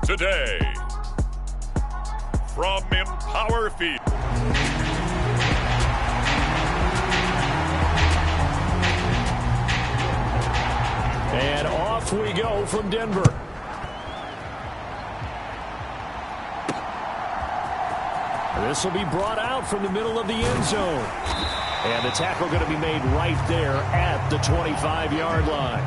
today. From Empower Field. And off we go from Denver. This will be brought out from the middle of the end zone. And the tackle going to be made right there at the 25-yard line.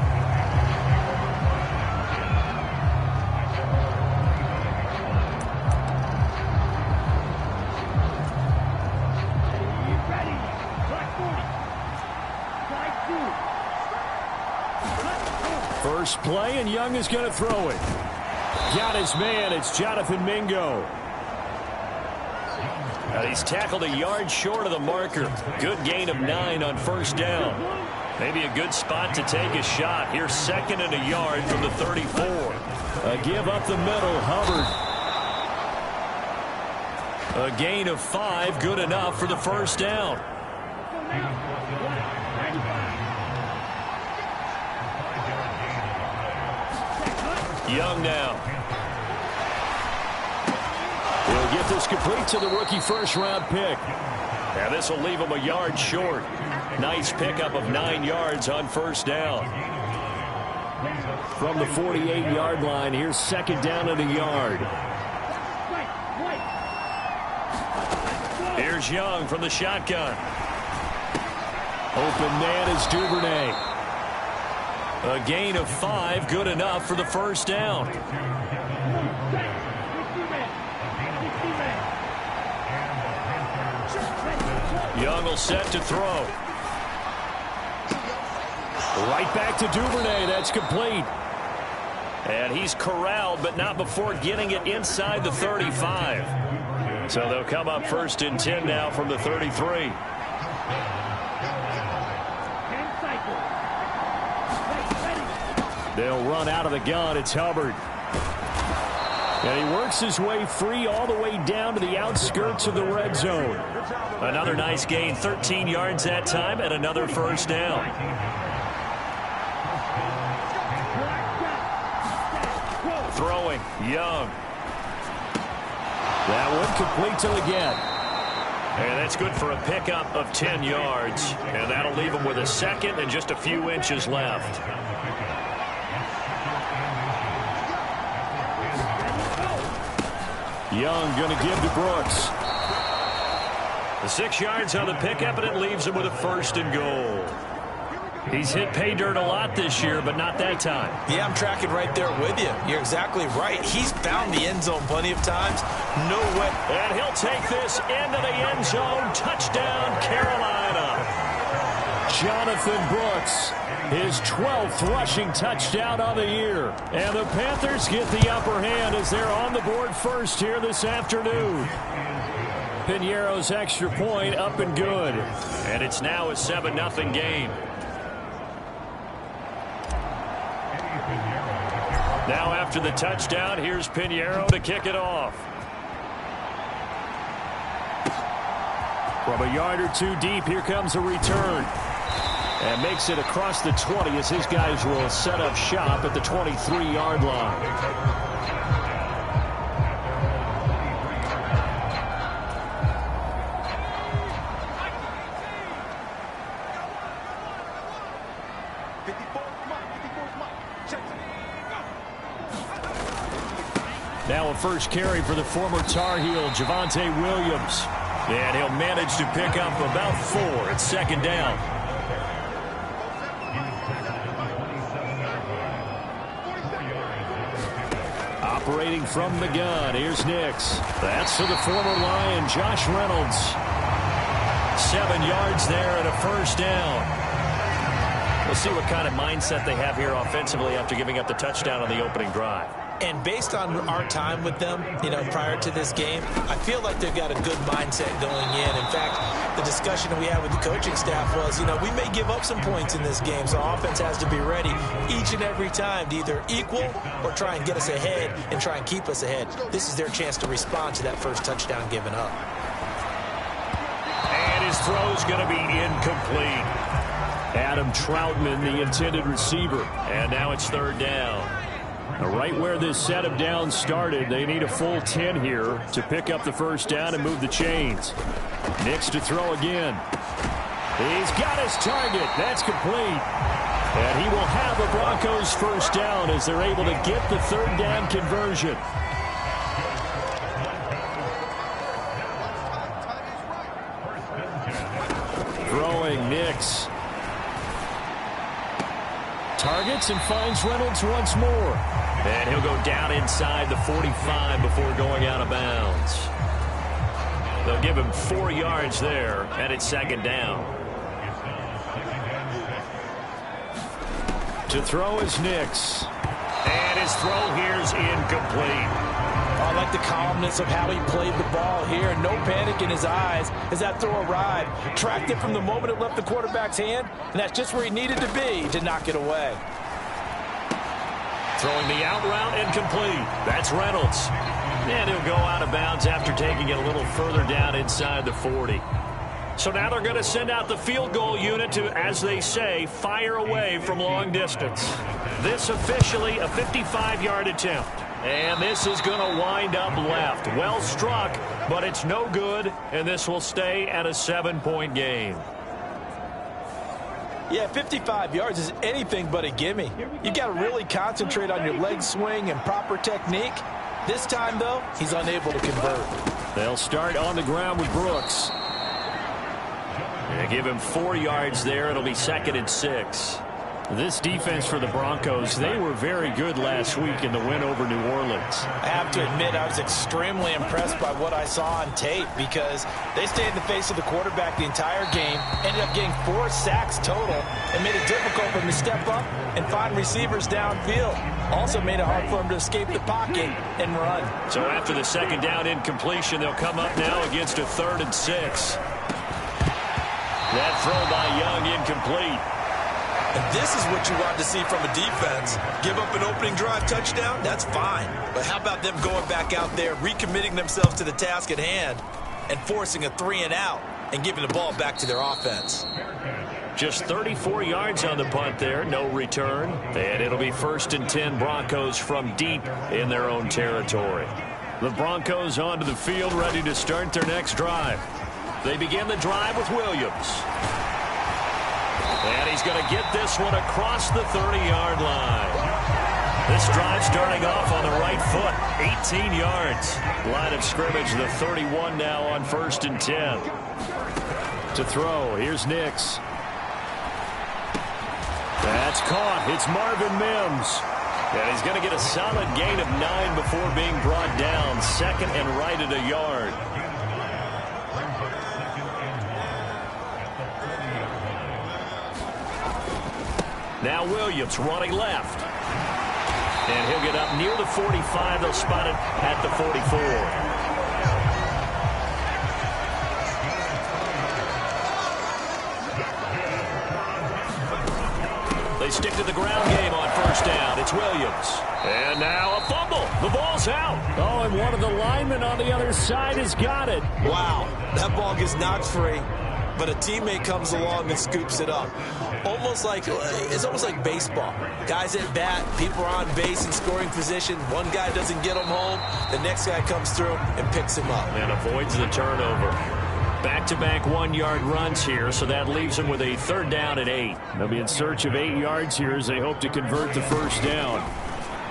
First play, and Young is going to throw it. Got his man. It's Jonathan Mingo. He's tackled a yard short of the marker. Good gain of 9 on first down. Maybe a good spot to take a shot. Here's 2nd and a yard from the 34. A give up the middle, Hubbard. A gain of 5, good enough for the first down. Young now. He'll get this complete to the rookie first-round pick. And this will leave him a yard short. Nice pickup of 9 yards on first down. From the 48-yard line, here's 2nd down and a yard. Here's Young from the shotgun. Open man is Duvernay. A gain of 5, good enough for the first down. Young will set to throw. Right back to Duvernay. That's complete. And he's corralled, but not before getting it inside the 35. So they'll come up 1st and 10 now from the 33. They'll run out of the gun. It's Hubbard. And he works his way free all the way down to the outskirts of the red zone. Another nice gain, 13 yards that time, and another first down. Throwing, Young. That one complete to again. And that's good for a pickup of 10 yards. And that'll leave him with a 2nd and just a few inches left. Young going to give to Brooks. The 6 yards on the pickup, and it leaves him with a 1st and goal. He's hit pay dirt a lot this year, but not that time. Yeah, I'm tracking right there with you. You're exactly right. He's found the end zone plenty of times. No way. And he'll take this into the end zone. Touchdown, Carolina. Jonathan Brooks, his 12th rushing touchdown on the year. And the Panthers get the upper hand as they're on the board first here this afternoon. Piñeiro's extra point up and good. And it's now a 7-0 game. Now after the touchdown, here's Piñeiro to kick it off. From a yard or 2 deep, here comes a return. And makes it across the 20 as his guys will set up shop at the 23-yard line. Now a first carry for the former Tar Heel, Javonte Williams. And he'll manage to pick up about 4 at 2nd down. Operating from the gun, here's Nix. That's for the former Lion, Josh Reynolds. 7 yards there and a first down. We'll see what kind of mindset they have here offensively after giving up the touchdown on the opening drive. And based on our time with them, prior to this game, I feel like they've got a good mindset going in. In fact, the discussion that we had with the coaching staff was, we may give up some points in this game, so offense has to be ready each and every time to either equal or try and get us ahead and try and keep us ahead. This is their chance to respond to that first touchdown given up. And his throw's going to be incomplete. Adam Troutman, the intended receiver. And now it's 3rd down. Right where this set of downs started, they need a full 10 here to pick up the first down and move the chains. Nix to throw again. He's got his target. That's complete. And he will have the Broncos first down as they're able to get the third down conversion. Throwing Nix. Targets and finds Reynolds once more. And he'll go down inside the 45 before going out of bounds. They'll give him 4 yards there, and it's second down. To throw is Nix. And his throw here's incomplete. I like the calmness of how he played the ball here. No panic in his eyes as that throw arrived. Tracked it from the moment it left the quarterback's hand, and that's just where he needed to be to knock it away. Throwing the out route incomplete. That's Reynolds. And he'll go out of bounds after taking it a little further down inside the 40. So now they're going to send out the field goal unit to, as they say, fire away from long distance. This officially a 55-yard attempt. And this is going to wind up left. Well struck, but it's no good, and this will stay at a 7-point game. Yeah, 55 yards is anything but a gimme. You've got to really concentrate on your leg swing and proper technique. This time, though, he's unable to convert. They'll start on the ground with Brooks. They give him 4 yards there. It'll be 2nd and 6. This defense for the Broncos, they were very good last week in the win over New Orleans. I have to admit, I was extremely impressed by what I saw on tape because they stayed in the face of the quarterback the entire game, ended up getting 4 sacks total, and made it difficult for him to step up and find receivers downfield. Also made it hard for him to escape the pocket and run. So after the second down incompletion, they'll come up now against a 3rd and 6. That throw by Young incomplete. And this is what you want to see from a defense. Give up an opening drive touchdown, that's fine. But how about them going back out there, recommitting themselves to the task at hand, and forcing a 3 and out, and giving the ball back to their offense. Just 34 yards on the punt there, no return. And it'll be 1st and 10 Broncos from deep in their own territory. The Broncos onto the field, ready to start their next drive. They begin the drive with Williams. And he's going to get this one across the 30-yard line. This drive starting off on the right foot, 18 yards. Line of scrimmage, the 31 now on 1st and 10. To throw, here's Nix. That's caught. It's Marvin Mims. And he's going to get a solid gain of 9 before being brought down. 2nd and right at a yard. Now Williams running left. And he'll get up near the 45. They'll spot it at the 44. They stick to the ground game on 1st down. It's Williams. And now a fumble. The ball's out. Oh, and one of the linemen on the other side has got it. Wow, that ball gets knocked free, but a teammate comes along and scoops it up. It's almost like baseball. Guys at bat, people are on base in scoring position. One guy doesn't get him home. The next guy comes through and picks him up. And avoids the turnover. Back-to-back 1-yard runs here, so that leaves them with a 3rd down and 8. They'll be in search of 8 yards here as they hope to convert the first down.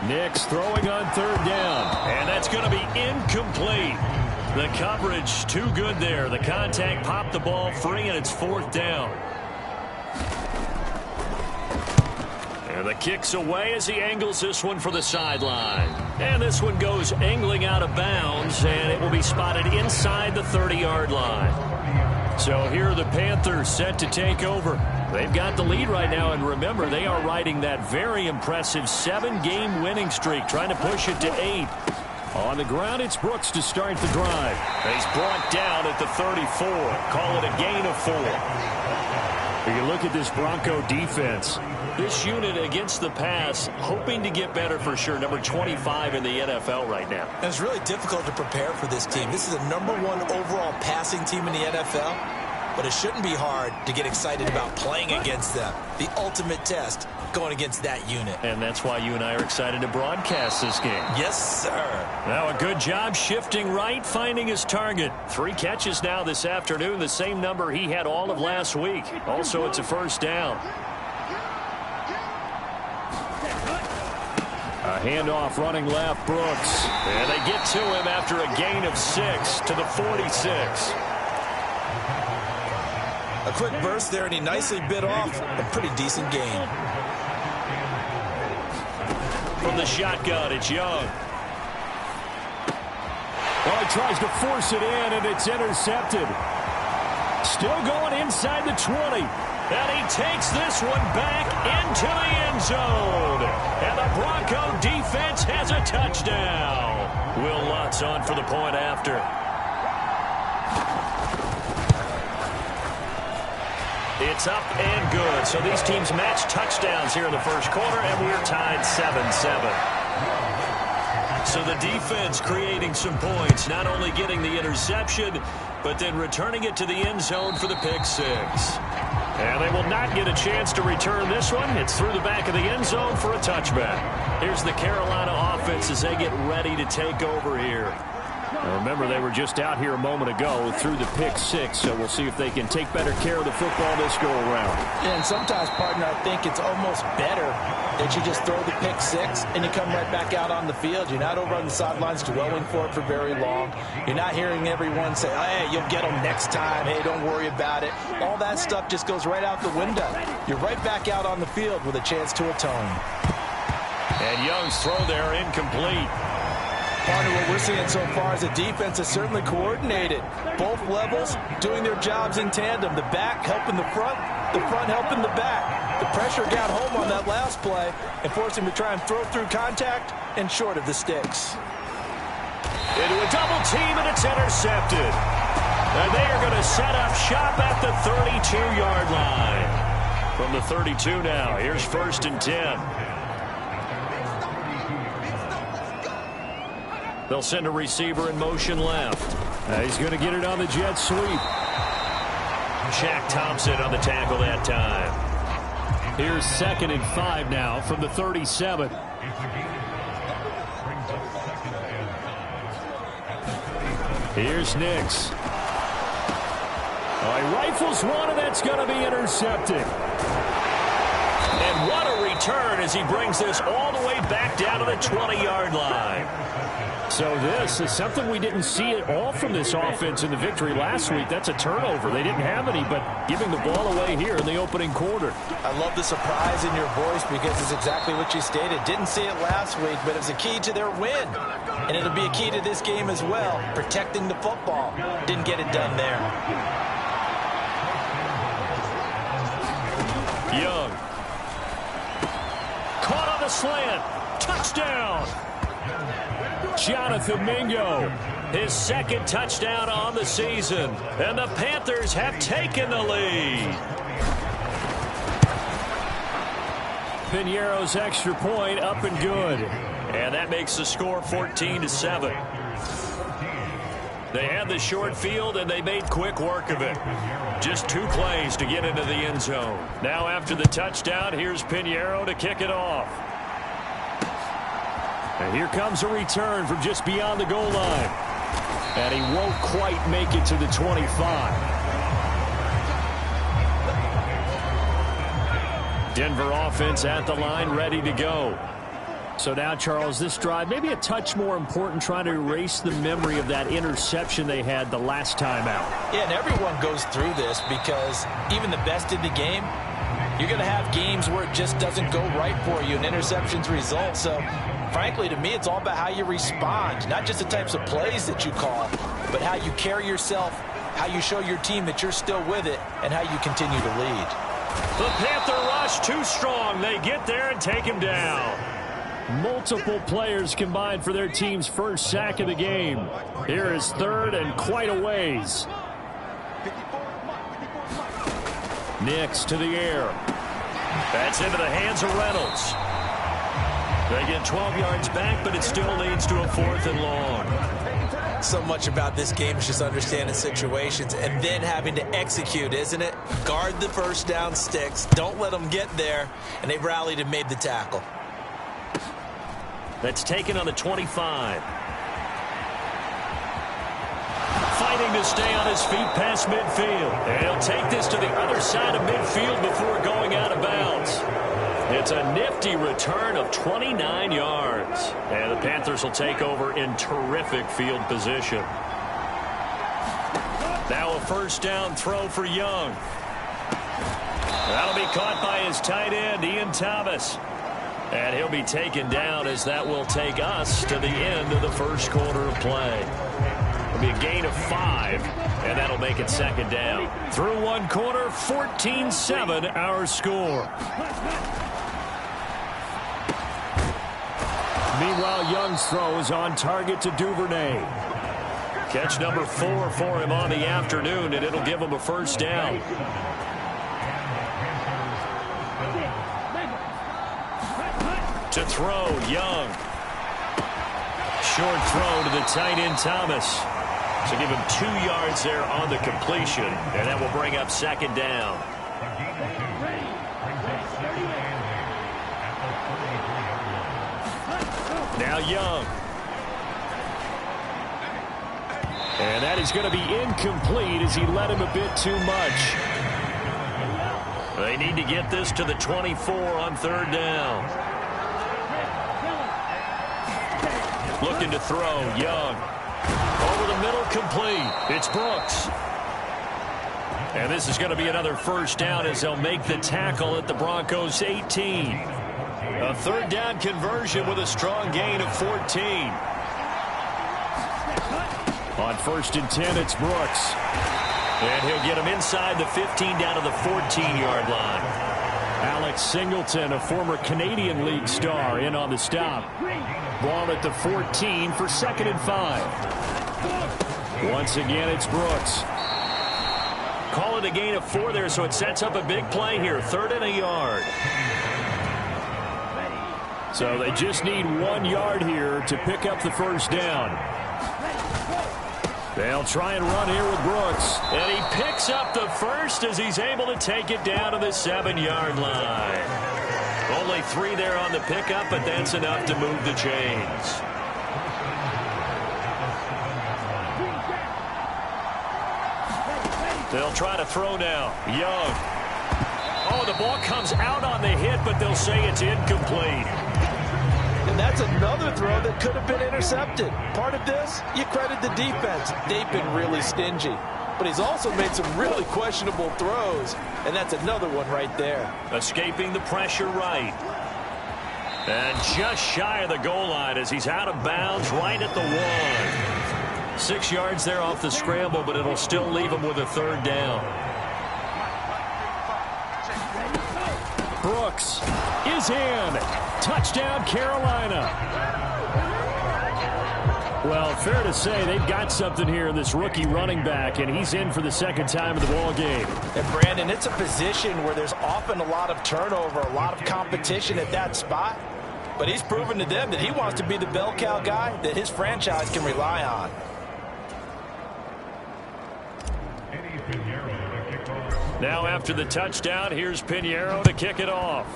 Nix throwing on 3rd down. And that's going to be incomplete. The coverage too good there. The contact popped the ball free, and it's 4th down. And the kick's away as he angles this one for the sideline. And this one goes angling out of bounds, and it will be spotted inside the 30-yard line. So here are the Panthers set to take over. They've got the lead right now, and remember, they are riding that very impressive 7-game winning streak, trying to push it to 8. On the ground, it's Brooks to start the drive. He's brought down at the 34. Call it a gain of 4. You look at this Bronco defense. This unit against the pass, hoping to get better for sure. Number 25 in the NFL right now. And it's really difficult to prepare for this team. This is the #1 overall passing team in the NFL. but it shouldn't be hard to get excited about playing against them. The ultimate test going against that unit. And that's why you and I are excited to broadcast this game. Yes, sir. Now a good job shifting right, finding his target. 3 catches now this afternoon, the same number he had all of last week. Also, it's a first down. A handoff running left, Brooks. And they get to him after a gain of 6 to the 46. A quick burst there, and he nicely bit off a pretty decent gain. From the shotgun, it's Young. Oh, he tries to force it in, and it's intercepted. Still going inside the 20. And he takes this one back into the end zone. And the Bronco defense has a touchdown. Will Lutz on for the point after. It's up and good. So these teams match touchdowns here in the first quarter, and we're tied 7-7. So the defense creating some points, not only getting the interception, but then returning it to the end zone for the pick 6. And they will not get a chance to return this one. It's through the back of the end zone for a touchback. Here's the Carolina offense as they get ready to take over here. Now remember, they were just out here a moment ago through the pick 6, so we'll see if they can take better care of the football this go-around. And sometimes, partner, I think it's almost better that you just throw the pick 6 and you come right back out on the field. You're not over on the sidelines dwelling for it for very long. You're not hearing everyone say, hey, you'll get them next time. Hey, don't worry about it. All that stuff just goes right out the window. You're right back out on the field with a chance to atone. And Young's throw there incomplete. Partner, what we're seeing so far is the defense is certainly coordinated. Both levels doing their jobs in tandem. The back helping the front helping the back. The pressure got home on that last play and forced him to try and throw through contact and short of the sticks. Into a double team, and it's intercepted. And they are going to set up shop at the 32-yard line. From the 32 now, here's 1st and 10. They'll send a receiver in motion left. He's going to get it on the jet sweep. Shaq Thompson on the tackle that time. Here's 2nd and 5 now from the 37. Here's Nix. He rifles one, and that's going to be intercepted. And what a return as he brings this all the way back down to the 20-yard line. So this is something we didn't see at all from this offense in the victory last week. That's a turnover. They didn't have any, but giving the ball away here in the opening quarter. I love the surprise in your voice because it's exactly what you stated. Didn't see it last week, but it's a key to their win. And it'll be a key to this game as well, protecting the football. Didn't get it done there. Young. Caught on the slant. Touchdown. Jonathan Mingo, his 2nd touchdown on the season. And the Panthers have taken the lead. Piñeiro's extra point up and good. And that makes the score 14-7. They had the short field, and they made quick work of it. Just 2 plays to get into the end zone. Now after the touchdown, here's Piñeiro to kick it off. And here comes a return from just beyond the goal line. And he won't quite make it to the 25. Denver offense at the line, ready to go. So now, Charles, this drive, maybe a touch more important, trying to erase the memory of that interception they had the last time out. Yeah, and everyone goes through this because even the best in the game, you're going to have games where it just doesn't go right for you and interceptions result. So, frankly, to me, it's all about how you respond, not just the types of plays that you call, but how you carry yourself, how you show your team that you're still with it, and how you continue to lead. The Panther rush too strong. They get there and take him down. Multiple players combined for their team's first sack of the game. Here is 3rd and quite a ways. Nix to the air. That's into the hands of Reynolds. They get 12 yards back, but it still leads to a 4th and long. So much about this game is just understanding situations and then having to execute, isn't it? Guard the first down sticks. Don't let them get there. And they rallied and made the tackle. That's taken on the 25. Fighting to stay on his feet past midfield. And he'll take this to the other side of midfield before going out of bounds. It's a nifty return of 29 yards. And the Panthers will take over in terrific field position. Now a first down throw for Young. That'll be caught by his tight end, Ian Thomas. And he'll be taken down as that will take us to the end of the first quarter of play. It'll be a gain of 5, and that'll make it second down. Through one quarter, 14-7 our score. Meanwhile, Young's throw is on target to Duvernay. Catch number 4 for him on the afternoon, and it'll give him a first down. To throw, Young. Short throw to the tight end, Thomas. So give him 2 yards there on the completion, and that will bring up second down. Now Young. And that is going to be incomplete as he led him a bit too much. They need to get this to the 24 on third down. Looking to throw, Young. Over the middle, complete. It's Brooks. And this is going to be another first down as they'll make the tackle at the Broncos' 18. A third down conversion with a strong gain of 14. On 1st and 10, it's Brooks. And he'll get him inside the 15 down to the 14-yard line. Alex Singleton, a former Canadian League star, in on the stop. Ball at the 14 for 2nd and 5. Once again, it's Brooks. Call it a gain of 4 there, so it sets up a big play here. 3rd and a yard. So they just need 1 yard here to pick up the first down. They'll try and run here with Brooks. And he picks up the first as he's able to take it down to the 7-yard line. Only 3 there on the pickup, but that's enough to move the chains. They'll try to throw now. Young. Oh, the ball comes out on the hit, but they'll say it's incomplete. And that's another throw that could have been intercepted. Part of this, you credit the defense. They've been really stingy. But he's also made some really questionable throws. And that's another one right there. Escaping the pressure right. And just shy of the goal line as he's out of bounds right at the 1. 6 yards there off the scramble, but it'll still leave him with a third down. Brooks is in. Touchdown, Carolina. Well, fair to say they've got something here in this rookie running back, and he's in for the 2nd time of the ball game. And Brandon, it's a position where there's often a lot of turnover, a lot of competition at that spot. But he's proven to them that he wants to be the bell cow guy that his franchise can rely on. Now after the touchdown, here's Pinheiro to kick it off.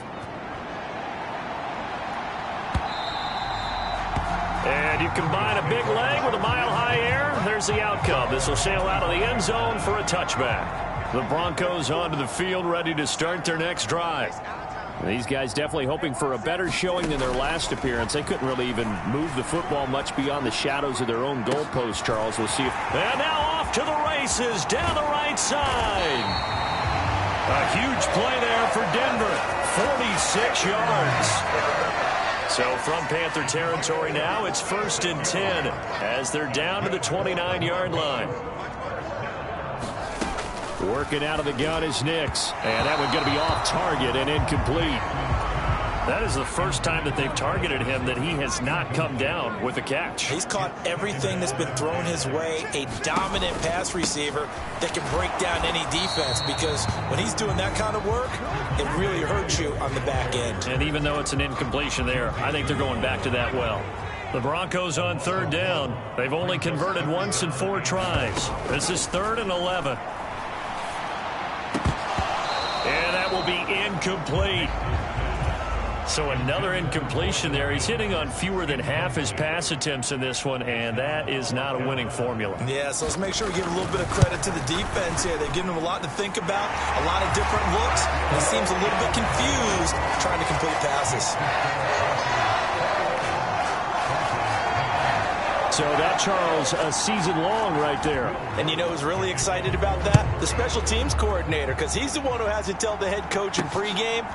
And you combine a big leg with a mile-high air, there's the outcome. This will sail out of the end zone for a touchback. The Broncos onto the field, ready to start their next drive. These guys definitely hoping for a better showing than their last appearance. They couldn't really even move the football much beyond the shadows of their own goalpost, Charles. We'll see if... And now off to the races down the right side. A huge play there for Denver. 46 yards. So from Panther territory now, it's 1st and 10 as they're down to the 29-yard line. Working out of the gun is Nix. And that one going to be off target and incomplete. That is the first time that they've targeted him that he has not come down with a catch. He's caught everything that's been thrown his way. A dominant pass receiver that can break down any defense, because when he's doing that kind of work, it really hurts you on the back end. And even though it's an incompletion there, I think they're going back to that well. The Broncos on 3rd down. They've only converted once in 4 tries. This is 3rd and 11. And that will be incomplete. So another incompletion there. He's hitting on fewer than half his pass attempts in this one, and that is not a winning formula. Yeah, so let's make sure we give a little bit of credit to the defense here. They're giving him a lot to think about, a lot of different looks. He seems a little bit confused trying to complete passes. So that, Charles, a season long right there. And you know who's really excited about that? The special teams coordinator, because he's the one who has to tell the head coach in pregame,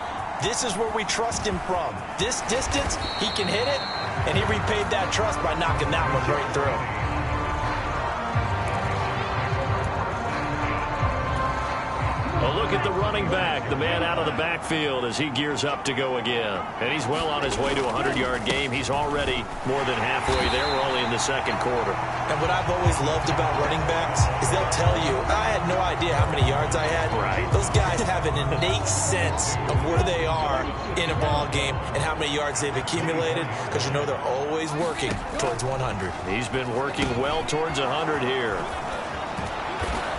this is where we trust him from. This distance, he can hit it, and he repaid that trust by knocking that one right through. A look at the running back, the man out of the backfield as he gears up to go again. And he's well on his way to a 100-yard game. He's already more than halfway there. We're only in the 2nd quarter. And what I've always loved about running backs is they'll tell you, I had no idea how many yards I had. Right. Those guys have an innate sense of where they are in a ball game and how many yards they've accumulated, because you know they're always working towards 100. He's been working well towards 100 here.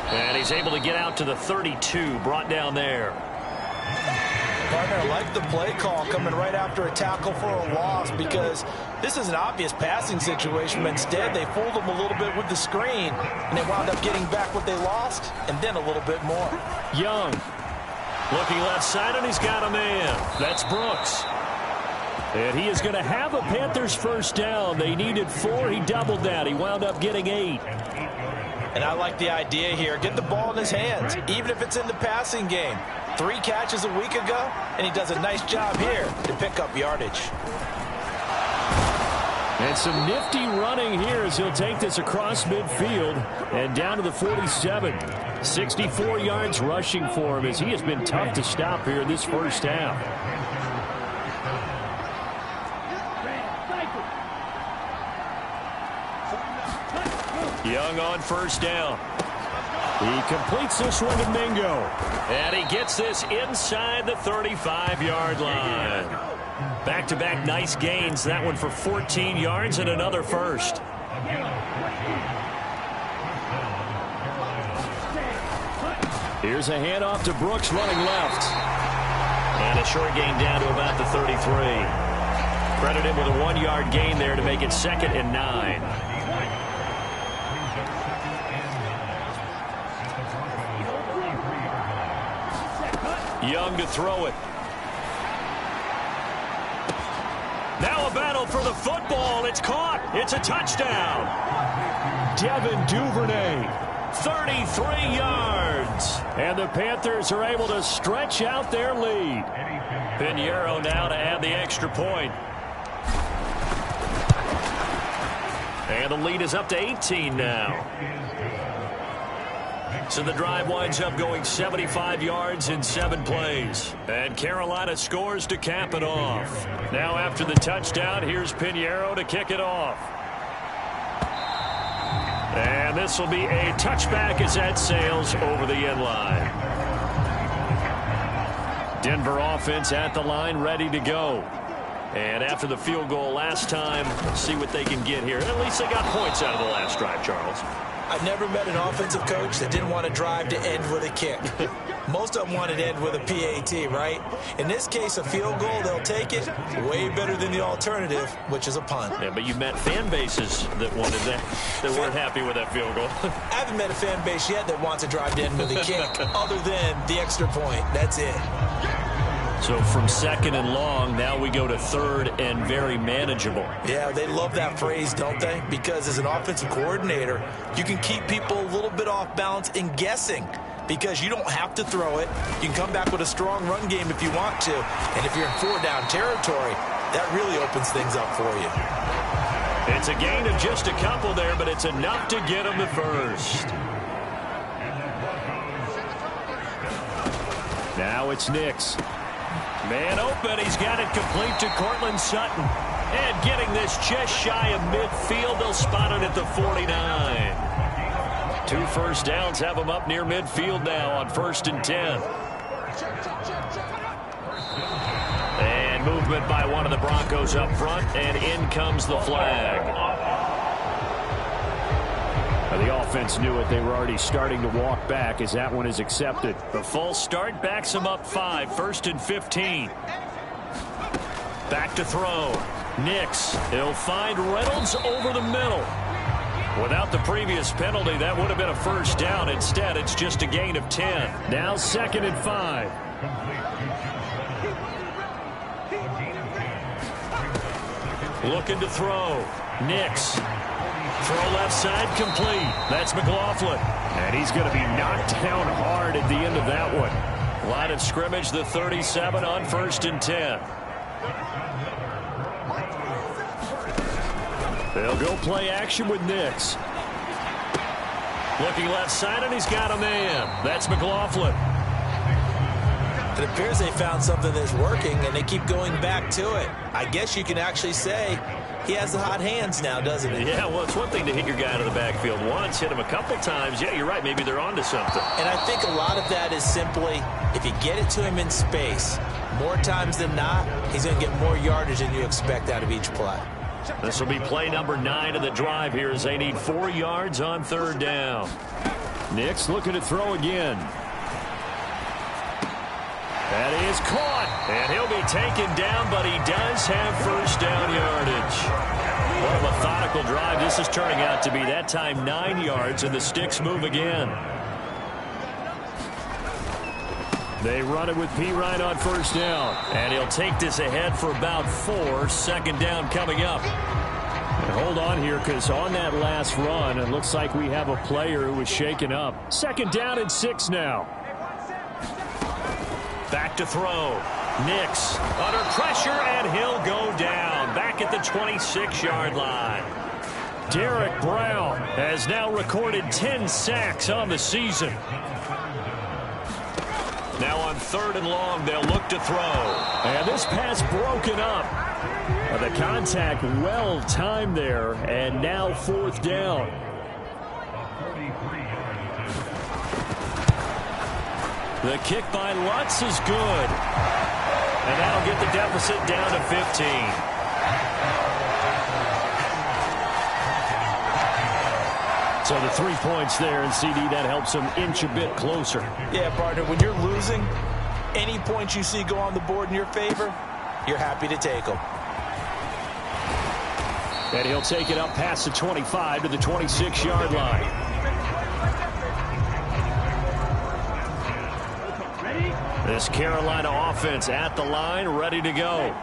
And he's able to get out to the 32, brought down there. Partner, I like the play call coming right after a tackle for a loss, because this is an obvious passing situation, but instead they fooled them a little bit with the screen, and they wound up getting back what they lost, and then a little bit more. Young looking left side, and he's got a man. That's Brooks. And he is going to have a Panthers first down. They needed 4. He doubled that. He wound up getting 8. And I like the idea here. Get the ball in his hands, even if it's in the passing game. 3 catches a week ago, and he does a nice job here to pick up yardage. And some nifty running here as he'll take this across midfield and down to the 47. 64 yards rushing for him as he has been tough to stop here in this first half. Young on first down. He completes this one to Mingo. And he gets this inside the 35-yard line. Back-to-back nice gains. That one for 14 yards and another first. Here's a handoff to Brooks running left. And a short gain down to about the 33. Credit him with a 1-yard gain there to make it 2nd and 9. Young to throw it. Now a battle for the football. It's caught. It's a touchdown. Devin Duvernay, 33 yards. And the Panthers are able to stretch out their lead. Pinheiro now to add the extra point. And the lead is up to 18 now. So the drive winds up going 75 yards in 7 plays. And Carolina scores to cap it off. Now after the touchdown, here's Pinheiro to kick it off. And this will be a touchback as that sails over the end line. Denver offense at the line, ready to go. And after the field goal last time, see what they can get here. At least they got points out of the last drive, Charles. I've never met an offensive coach that didn't want to drive to end with a kick. Most of them want to end with a PAT, right? In this case, a field goal, they'll take it. Way better than the alternative, which is a punt. Yeah, but you met fan bases that wanted that, that weren't happy with that field goal. I haven't met a fan base yet that wants to drive to end with a kick, other than the extra point. That's it. So from 2nd and long, now we go to 3rd and very manageable. Yeah, they love that phrase, don't they? Because as an offensive coordinator, you can keep people a little bit off balance and guessing, because you don't have to throw it. You can come back with a strong run game if you want to. And if you're in 4-down territory, that really opens things up for you. It's a gain of just a couple there, but it's enough to get them the first. Now it's Nix. Man open, he's got it complete to Cortland Sutton. And getting this just shy of midfield, they'll spot it at the 49. 2 first downs have him up near midfield now on 1st and 10. And movement by one of the Broncos up front, and in comes the flag. The offense knew it. They were already starting to walk back as that one is accepted. The false start backs them up 5, 1st and 15. Back to throw. Nix. He'll find Reynolds over the middle. Without the previous penalty, that would have been a first down. Instead, it's just a gain of 10. Now 2nd and 5. Looking to throw. Nix. Throw left side complete. That's McLaughlin. And he's going to be knocked down hard at the end of that one. Line of scrimmage, the 37 on 1st and 10. They'll go play action with Nix. Looking left side, and he's got a man. That's McLaughlin. It appears they found something that's working, and they keep going back to it. I guess you can actually say he has the hot hands now, doesn't he? Yeah, well, it's one thing to hit your guy out of the backfield once, hit him a couple times. Yeah, you're right. Maybe they're onto something. And I think a lot of that is simply if you get it to him in space, more times than not, he's going to get more yardage than you expect out of each play. This will be play number 9 of the drive here as they need 4 yards on 3rd down. Nix looking to throw again. That is caught, and he'll be taken down, but he does have first down yardage. What a methodical drive this is turning out to be. That time 9 yards, and the sticks move again. They run it with P. Ryan on 1st down. And he'll take this ahead for about 4. 2nd down coming up. And hold on here, because on that last run, it looks like we have a player who was shaken up. 2nd down and 6 now. Back to throw. Nix under pressure, and he'll go down. Back at the 26-yard line. Derek Brown has now recorded 10 sacks on the season. Now on 3rd and long, they'll look to throw. And this pass broken up. The contact well timed there, and now 4th down. The kick by Lutz is good. And that'll get the deficit down to 15. So the 3 points there, and CD, that helps them inch a bit closer. Yeah, partner, when you're losing, any points you see go on the board in your favor, you're happy to take them. And he'll take it up past the 25 to the 26-yard line. This Carolina offense at the line, ready to go.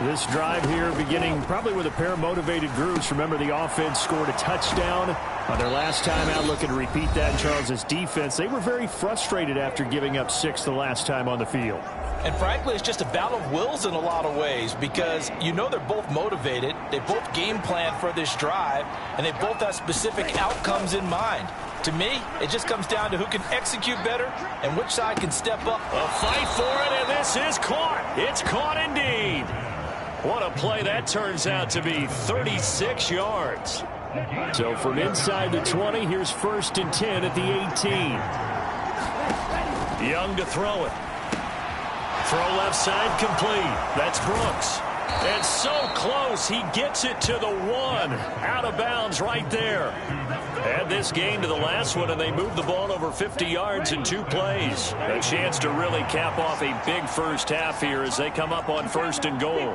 This drive here beginning probably with a pair of motivated groups. Remember, the offense scored a touchdown on their last time out. Looking to repeat that in Charles's defense. They were very frustrated after giving up 6 the last time on the field. And frankly, it's just a battle of wills in a lot of ways because you know they're both motivated. They both game plan for this drive, and they both have specific outcomes in mind. To me, it just comes down to who can execute better and which side can step up. A fight for it, and this is caught. It's caught indeed. What a play that turns out to be. 36 yards. So from inside the 20, here's 1st and 10 at the 18. Young to throw it. Throw left side complete. That's Brooks. And so close, he gets it to the 1. Out of bounds right there. Add this game to the last one, and they move the ball over 50 yards in 2 plays. A chance to really cap off a big first half here as they come up on 1st and goal.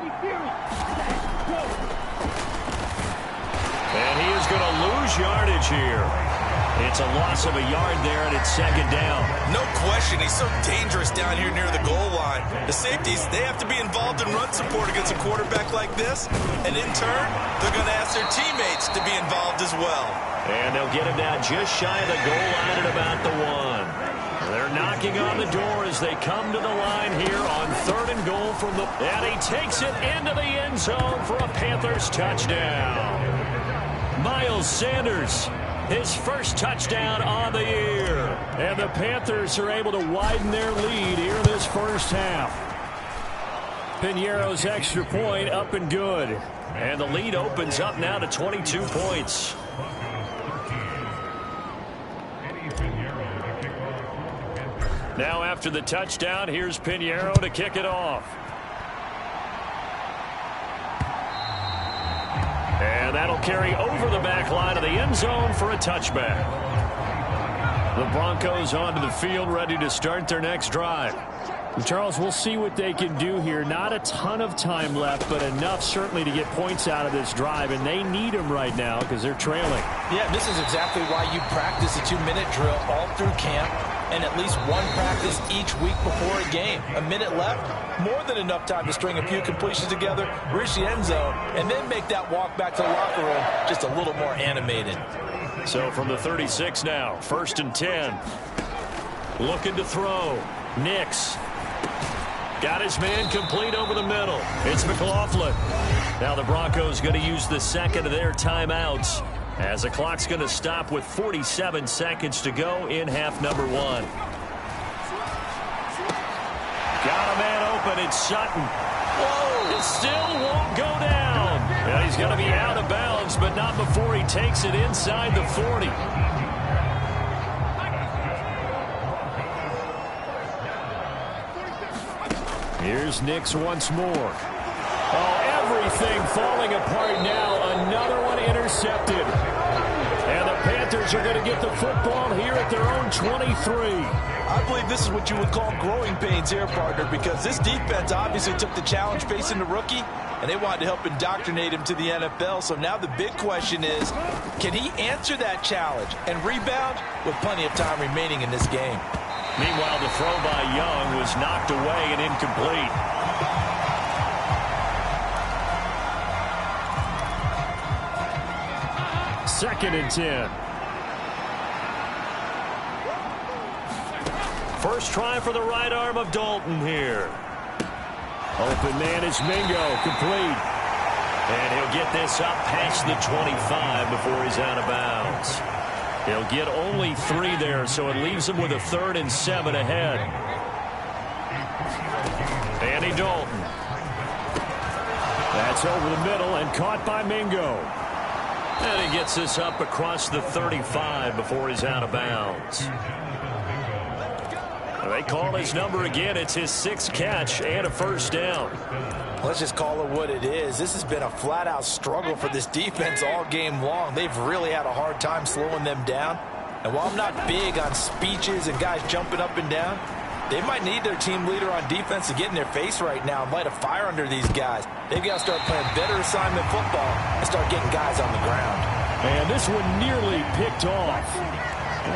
And he is going to lose yardage here. It's a loss of a yard there, and it's 2nd down. No question, he's so dangerous down here near the goal line. The safeties, they have to be involved in run support against a quarterback like this. And in turn, they're going to ask their teammates to be involved as well. And they'll get him down just shy of the goal line at about the 1. They're knocking on the door as they come to the line here on 3rd and goal from the... And he takes it into the end zone for a Panthers touchdown. Miles Sanders, his first touchdown on the year. And the Panthers are able to widen their lead here in this first half. Piñeiro's extra point up and good. And the lead opens up now to 22 points. Now after the touchdown, here's Piñeiro to kick it off. And that'll carry over the back line of the end zone for a touchback. The Broncos onto the field, ready to start their next drive. Charles, we'll see what they can do here. Not a ton of time left, but enough certainly to get points out of this drive, and they need them right now because they're trailing. Yeah, this is exactly why you practice a 2-minute drill all through camp and at least one practice each week before a game. A minute left, more than enough time to string a few completions together, reach the end zone, and then make that walk back to the locker room just a little more animated. So from the 36 now, 1st and 10. Looking to throw. Nix. Got his man complete over the middle. It's McLaughlin. Now the Broncos going to use the second of their timeouts as the clock's going to stop with 47 seconds to go in half number 1. Got a man open. It's Sutton. Whoa! It still won't go down. Well, he's going to be out of bounds, but not before he takes it inside the 40. Here's Nix once more. Oh, everything falling apart now. Another one intercepted. And the Panthers are going to get the football here at their own 23. I believe this is what you would call growing pains here, partner, because this defense obviously took the challenge facing the rookie, and they wanted to help indoctrinate him to the NFL. So now the big question is, can he answer that challenge and rebound with plenty of time remaining in this game? Meanwhile, the throw by Young was knocked away and incomplete. Second and 10. First try for the right arm of Dalton here. Open man is Mingo, complete. And he'll get this up past the 25 before he's out of bounds. He'll get only 3 there, so it leaves him with a 3rd and 7 ahead. Andy Dalton. That's over the middle and caught by Mingo. And he gets this up across the 35 before he's out of bounds. They call his number again. It's his 6th catch and a first down. Let's just call it what it is. This has been a flat-out struggle for this defense all game long. They've really had a hard time slowing them down. And while I'm not big on speeches and guys jumping up and down, they might need their team leader on defense to get in their face right now and light a fire under these guys. They've got to start playing better assignment football and start getting guys on the ground. And this one nearly picked off.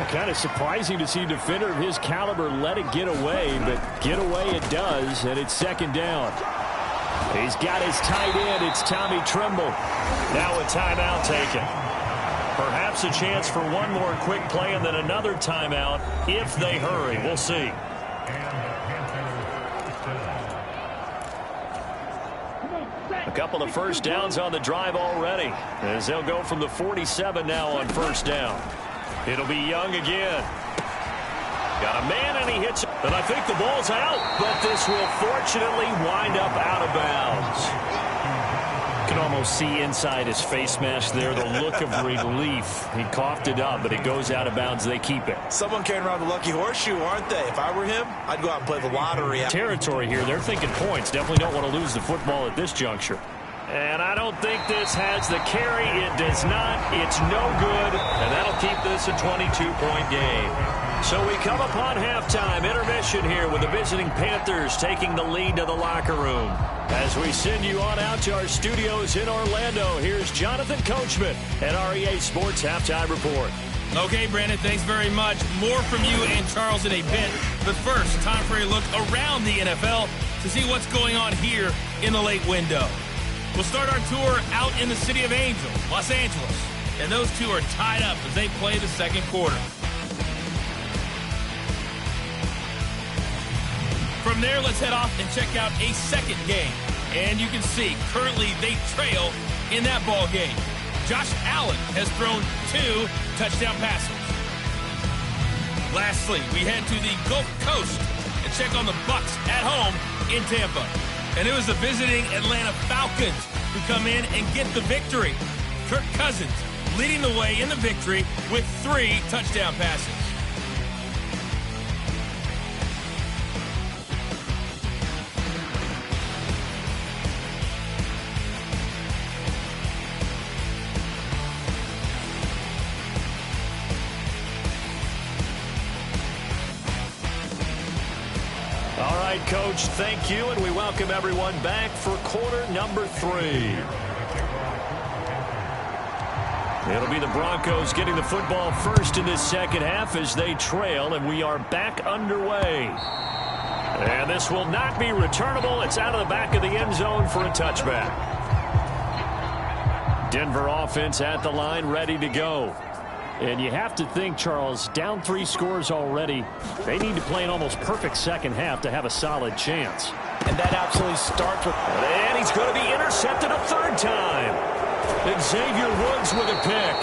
Kind of surprising to see a defender of his caliber let it get away, but get away it does, and it's 2nd down. He's got his tight end. It's Tommy Tremble. Now a timeout taken. Perhaps a chance for one more quick play and then another timeout if they hurry. We'll see. A couple of first downs on the drive already, as they'll go from the 47 now on first down. It'll be Young again. Got a man, and he hits it. And I think the ball's out, but this will fortunately wind up out of bounds. You can almost see inside his face mask there the look of relief. He coughed it up, but it goes out of bounds. They keep it. Someone carrying around the lucky horseshoe, aren't they? If I were him, I'd go out and play the lottery. Territory here. They're thinking points. Definitely don't want to lose the football at this juncture. And I don't think this has the carry. It does not. It's no good. And that'll keep this a 22-point game. So we come upon halftime intermission here with the visiting Panthers taking the lead to the locker room. As we send you on out to our studios in Orlando, here's Jonathan Coachman at REA Sports Halftime Report. Okay, Brandon, thanks very much. More from you and Charles in a bit. But first, time for a look around the NFL to see what's going on here in the late window. We'll start our tour out in the city of Angels, Los Angeles. And those two are tied up as they play the second quarter. From there, let's head off and check out a second game. And you can see, currently they trail in that ball game. Josh Allen has thrown 2 touchdown passes. Lastly, we head to the Gulf Coast and check on the Bucs at home in Tampa. And it was the visiting Atlanta Falcons who come in and get the victory. Kirk Cousins leading the way in the victory with 3 touchdown passes. All right, Coach, thank you, and we welcome everyone back for quarter number 3. It'll be the Broncos getting the football first in this second half as they trail, and we are back underway. And this will not be returnable. It's out of the back of the end zone for a touchback. Denver offense at the line, ready to go. And you have to think, Charles, down 3 scores already. They need to play an almost perfect second half to have a solid chance. And that absolutely starts with... And he's going to be intercepted a 3rd time. Xavier Woods with a pick.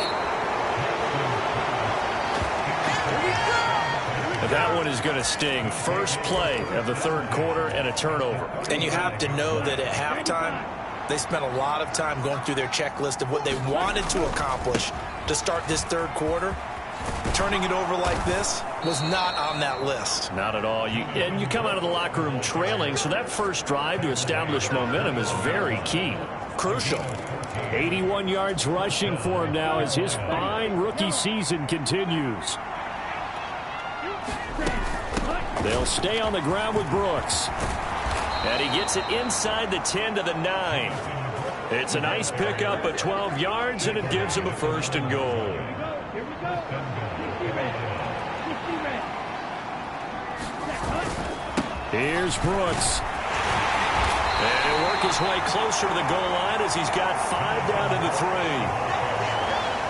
And that one is going to sting. First play of the 3rd quarter and a turnover. And you have to know that at halftime, they spent a lot of time going through their checklist of what they wanted to accomplish to start this 3rd quarter. Turning it over like this was not on that list. Not at all. And you come out of the locker room trailing, so that first drive to establish momentum is very key. Crucial. 81 yards rushing for him now as his fine rookie season continues. They'll stay on the ground with Brooks. And he gets it inside the 10 to the 9. It's a nice pickup of 12 yards, and it gives him a 1st and goal. Here's Brooks. And he'll work his way closer to the goal line as he's got 5 down to the 3.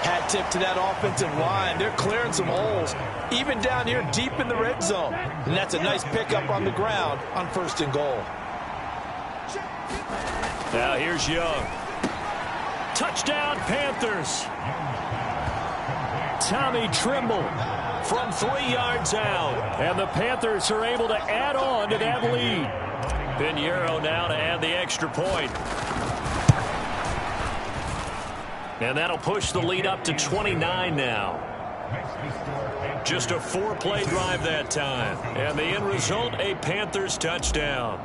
Hat tip to that offensive line. They're clearing some holes, even down here deep in the red zone. And that's a nice pickup on the ground on 1st and goal. Now here's Young. Touchdown, Panthers. Tommy Trimble from 3 yards out. And the Panthers are able to add on to that lead. Pinheiro now to add the extra point. And that'll push the lead up to 29 now. Just a 4-play drive that time. And the end result, a Panthers touchdown.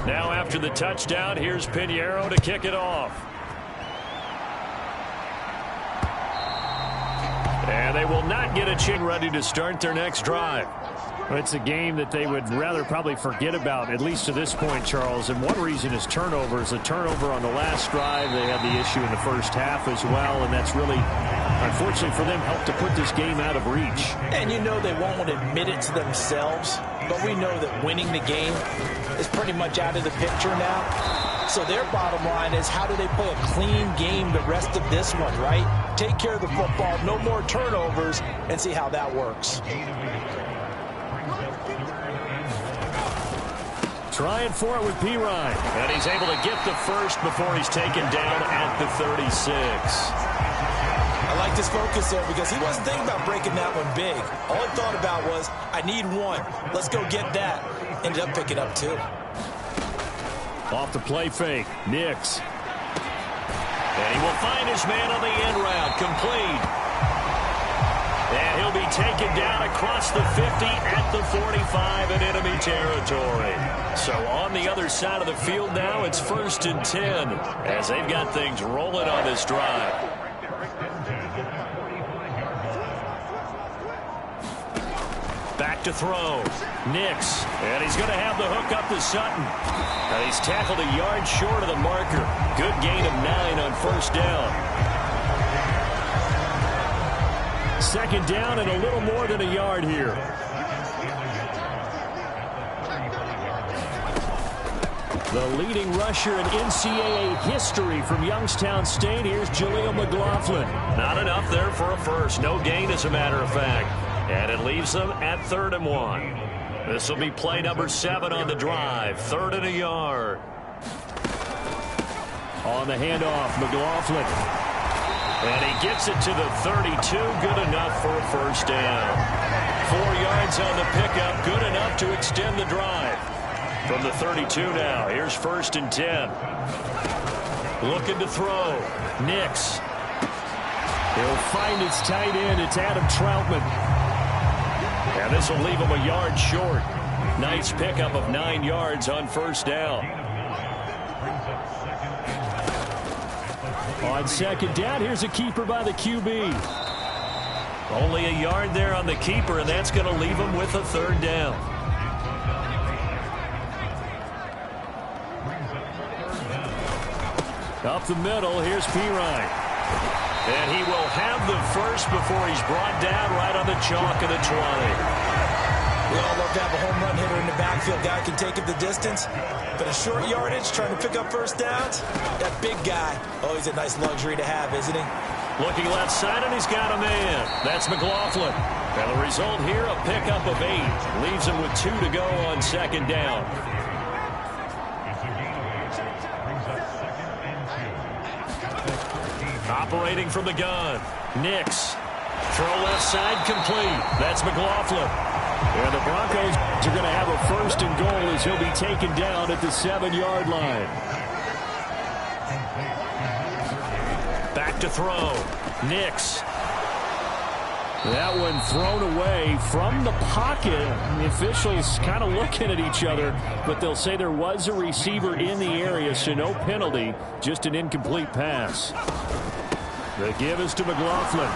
Now after the touchdown, here's Pinheiro to kick it off. And they will not get a chance ready to start their next drive. It's a game that they would rather probably forget about, at least to this point, Charles. And one reason is turnovers. A turnover on the last drive. They had the issue in the first half as well, and that's really, unfortunately for them, helped to put this game out of reach. And you know they won't admit it to themselves, but we know that winning the game is pretty much out of the picture now. So their bottom line is, how do they play a clean game the rest of this one, right? Take care of the football, no more turnovers, and see how that works. Trying for it with P-Ryan. And he's able to get the 1st before he's taken down at the 36. I like this focus there because he wasn't thinking about breaking that one big. All he thought about was, I need 1. Let's go get that. Ended up picking up 2. Off the play fake. Nix. And he will find his man on the end route. Complete. And he'll be taken down across the 50 at the 45 in enemy territory. So on the other side of the field now, it's 1st and 10 as they've got things rolling on this drive. Back to throw. Nix. And he's going to have the hook up to Sutton. And he's tackled a yard short of the marker. Good gain of 9 on 1st down. 2nd down and a little more than a yard here. The leading rusher in NCAA history from Youngstown State. Here's Jaleel McLaughlin. Not enough there for a 1st. No gain, as a matter of fact. And it leaves them at 3rd and 1. This will be play number 7 on the drive. 3rd and a yard. On the handoff, McLaughlin. And he gets it to the 32. Good enough for a 1st down. 4 yards on the pickup. Good enough to extend the drive. From the 32 now. Here's 1st and 10. Looking to throw. Nix. He'll find his tight end. It's Adam Troutman. And this will leave him a yard short. Nice pickup of 9 yards on 1st down. On 2nd down, here's a keeper by the QB. Only a yard there on the keeper, and that's going to leave him with a 3rd down. Up the middle, here's Pirine. And he will have the first before he's brought down right on the chalk of the 20. We all love to have a home run hitter in the backfield. Guy can take it the distance. But a short yardage, trying to pick up first downs, that big guy, always a nice luxury to have, isn't he? Looking left side, and he's got a man. That's McLaughlin. And the result here, a pickup of 8. Leaves him with 2 to go on second down. Operating from the gun. Nix. Throw left side complete. That's McLaughlin. And the Broncos are going to have a first and goal as he'll be taken down at the 7-yard line. Back to throw. Nix. That one thrown away from the pocket. The officials kind of looking at each other, but they'll say there was a receiver in the area, so no penalty, just an incomplete pass. The give is to McLaughlin.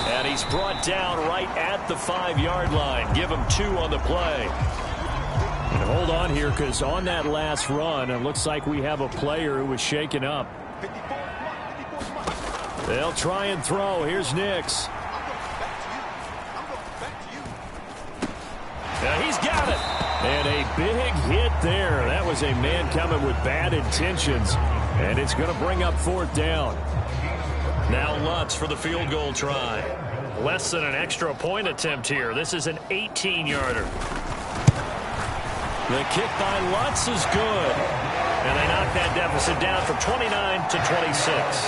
And he's brought down right at the 5-yard line. Give him 2 on the play. And hold on here, because on that last run, it looks like we have a player who was shaken up. They'll try and throw. Here's Nix. Now he's got it. And a big hit there. That was a man coming with bad intentions. And it's going to bring up 4th down. Now Lutz for the field goal try. Less than an extra point attempt here. This is an 18-yarder. The kick by Lutz is good. And they knock that deficit down from 29 to 26.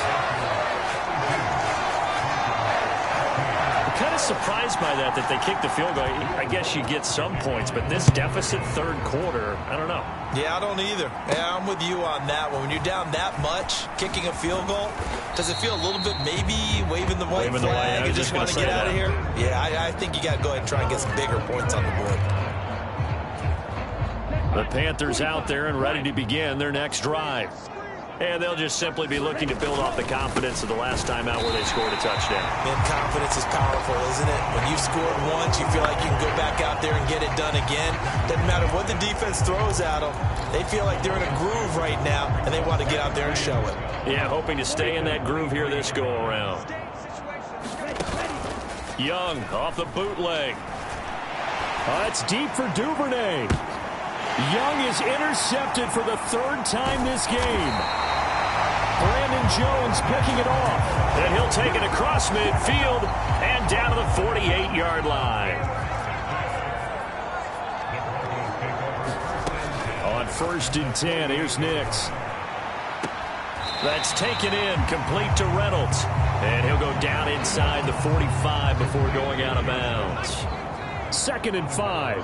Kind of surprised by that they kicked the field goal. I guess you get some points, but this deficit 3rd quarter, I don't know. Yeah, I don't either. Yeah, I'm with you on that one. When you're down that much, kicking a field goal, does it feel a little bit maybe waving the white flag and just want to get out of here? Yeah, I think you got to go ahead and try and get some bigger points on the board. The Panthers out there and ready to begin their next drive. And they'll just simply be looking to build off the confidence of the last time out where they scored a touchdown. And confidence is powerful, isn't it? When you've scored once, you feel like you can go back out there and get it done again. Doesn't matter what the defense throws at them. They feel like they're in a groove right now, and they want to get out there and show it. Yeah, hoping to stay in that groove here this go-around. Young off the bootleg. It's deep for Duvernay. Young is intercepted for the 3rd time this game. Brandon Jones picking it off. And he'll take it across midfield and down to the 48-yard line. On 1st and 10, here's Nix. That's taken in, complete to Reynolds. And he'll go down inside the 45 before going out of bounds. 2nd and 5.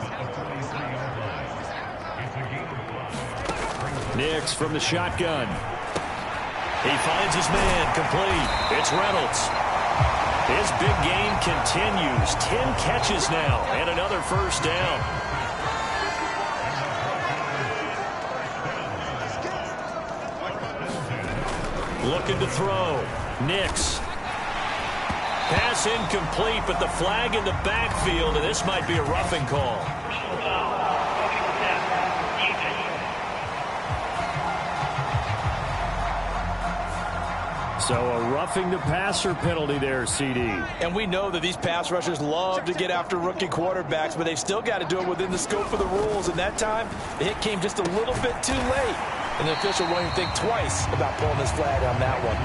Nix from the shotgun. He finds his man, complete. It's Reynolds. His big game continues. 10 catches now and another first down. Looking to throw. Nix. Pass incomplete, but the flag in the backfield, and this might be a roughing call. So a roughing the passer penalty there, CD. And we know that these pass rushers love to get after rookie quarterbacks, but they've still got to do it within the scope of the rules. And that time, the hit came just a little bit too late. And the official won't even think twice about pulling his flag on that one.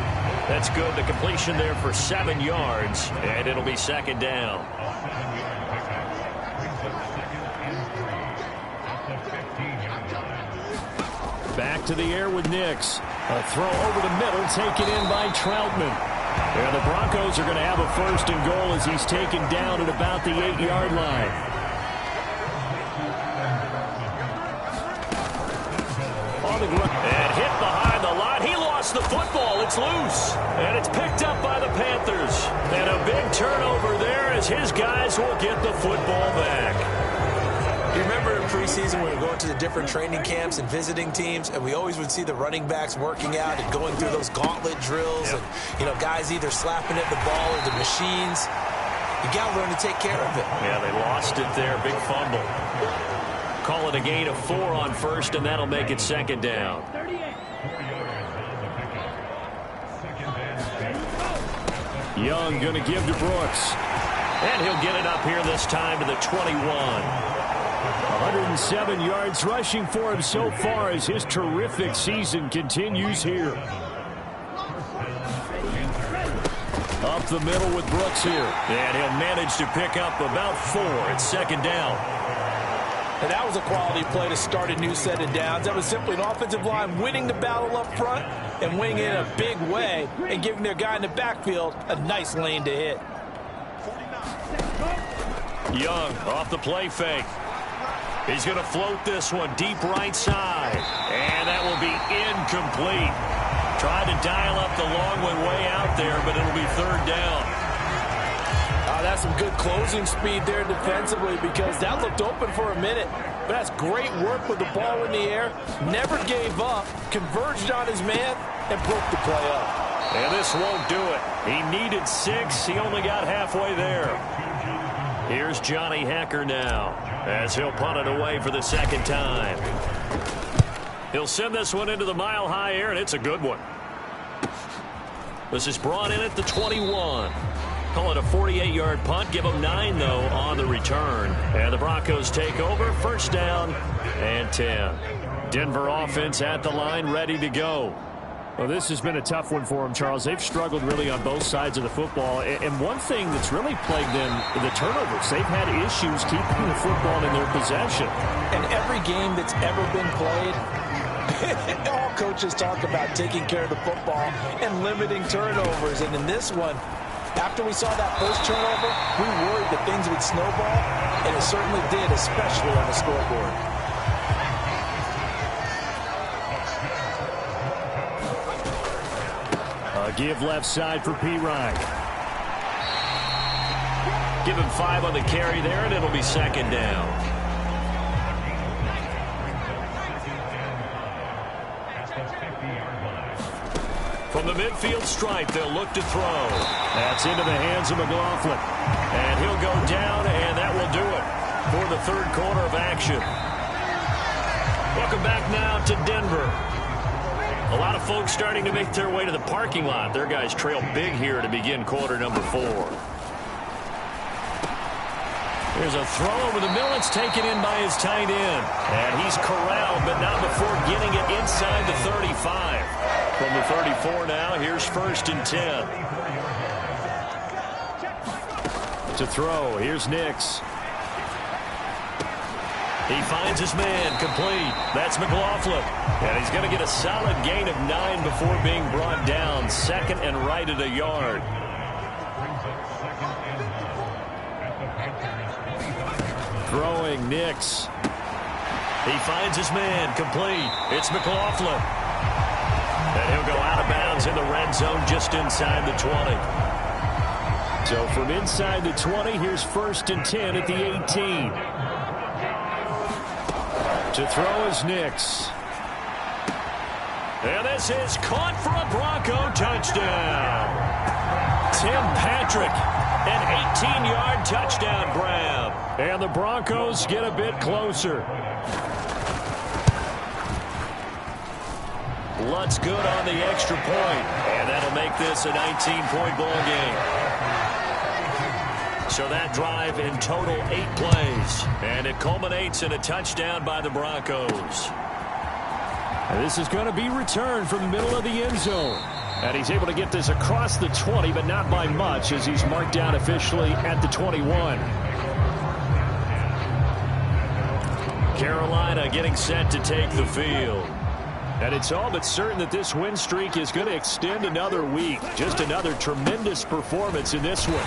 That's good. The completion there for 7 yards, and it'll be 2nd down. Back to the air with Nix. A throw over the middle, taken in by Troutman. And the Broncos are going to have a 1st and goal as he's taken down at about the 8-yard line. On the ground. And hit behind the line. He lost the football. It's loose. And it's picked up by the Panthers. And a big turnover there as his guys will get the football back. You remember in preseason when we were going to the different training camps and visiting teams, and we always would see the running backs working out and going through those gauntlet drills, and guys either slapping at the ball or the machines. You got to learn to take care of it. Yeah, they lost it there. Big fumble. Call it a gain of 4 on 1st, and that'll make it 2nd down. Young going to give to Brooks. And he'll get it up here this time to the 21. 107 yards rushing for him so far as his terrific season continues here. Up the middle with Brooks here. And he'll manage to pick up about 4. It's second down. And that was a quality play to start a new set of downs. That was simply an offensive line winning the battle up front and winning it in a big way and giving their guy in the backfield a nice lane to hit. Young off the play fake. He's going to float this one deep right side. And that will be incomplete. Tried to dial up the long one way out there, but it'll be third down. That's some good closing speed there defensively because that looked open for a minute. But that's great work with the ball in the air. Never gave up, converged on his man, and broke the play up. And this won't do it. He needed 6. He only got halfway there. Here's Johnny Hacker now as he'll punt it away for the second time. He'll send this one into the mile-high air, and it's a good one. This is brought in at the 21. Call it a 48-yard punt. Give them 9, though, on the return. And the Broncos take over. First down and 10. Denver offense at the line, ready to go. Well, this has been a tough one for them, Charles. They've struggled really on both sides of the football. And one thing that's really plagued them, the turnovers. They've had issues keeping the football in their possession. And every game that's ever been played, all coaches talk about taking care of the football and limiting turnovers. And in this one, after we saw that first turnover, we worried that things would snowball, and it certainly did, especially on the scoreboard. A give left side for P-Ryan. Give him 5 on the carry there, and it'll be second down. From the midfield stripe, they'll look to throw. That's into the hands of McLaughlin. And he'll go down, and that will do it for the third quarter of action. Welcome back now to Denver. A lot of folks starting to make their way to the parking lot. Their guys trail big here to begin quarter number 4. There's a throw over the middle. It's taken in by his tight end. And he's corralled, but not before getting it inside the 35. From the 34 now, here's first and 10. To throw, here's Nix. He finds his man, complete. That's McLaughlin. And he's going to get a solid gain of 9 before being brought down. Second and right at a yard. Throwing, Nix. He finds his man, complete. It's McLaughlin. And he'll go out of bounds in the red zone just inside the 20. So from inside the 20, here's first and 10 at the 18. To throw is Nix. And this is caught for a Bronco touchdown. Tim Patrick, an 18-yard touchdown grab. And the Broncos get a bit closer. Lutz good on the extra point. And that'll make this a 19-point ball game. So that drive in total 8 plays. And it culminates in a touchdown by the Broncos. And this is going to be returned from the middle of the end zone. And he's able to get this across the 20, but not by much as he's marked down officially at the 21. Carolina getting set to take the field. And it's all but certain that this win streak is going to extend another week. Just another tremendous performance in this one.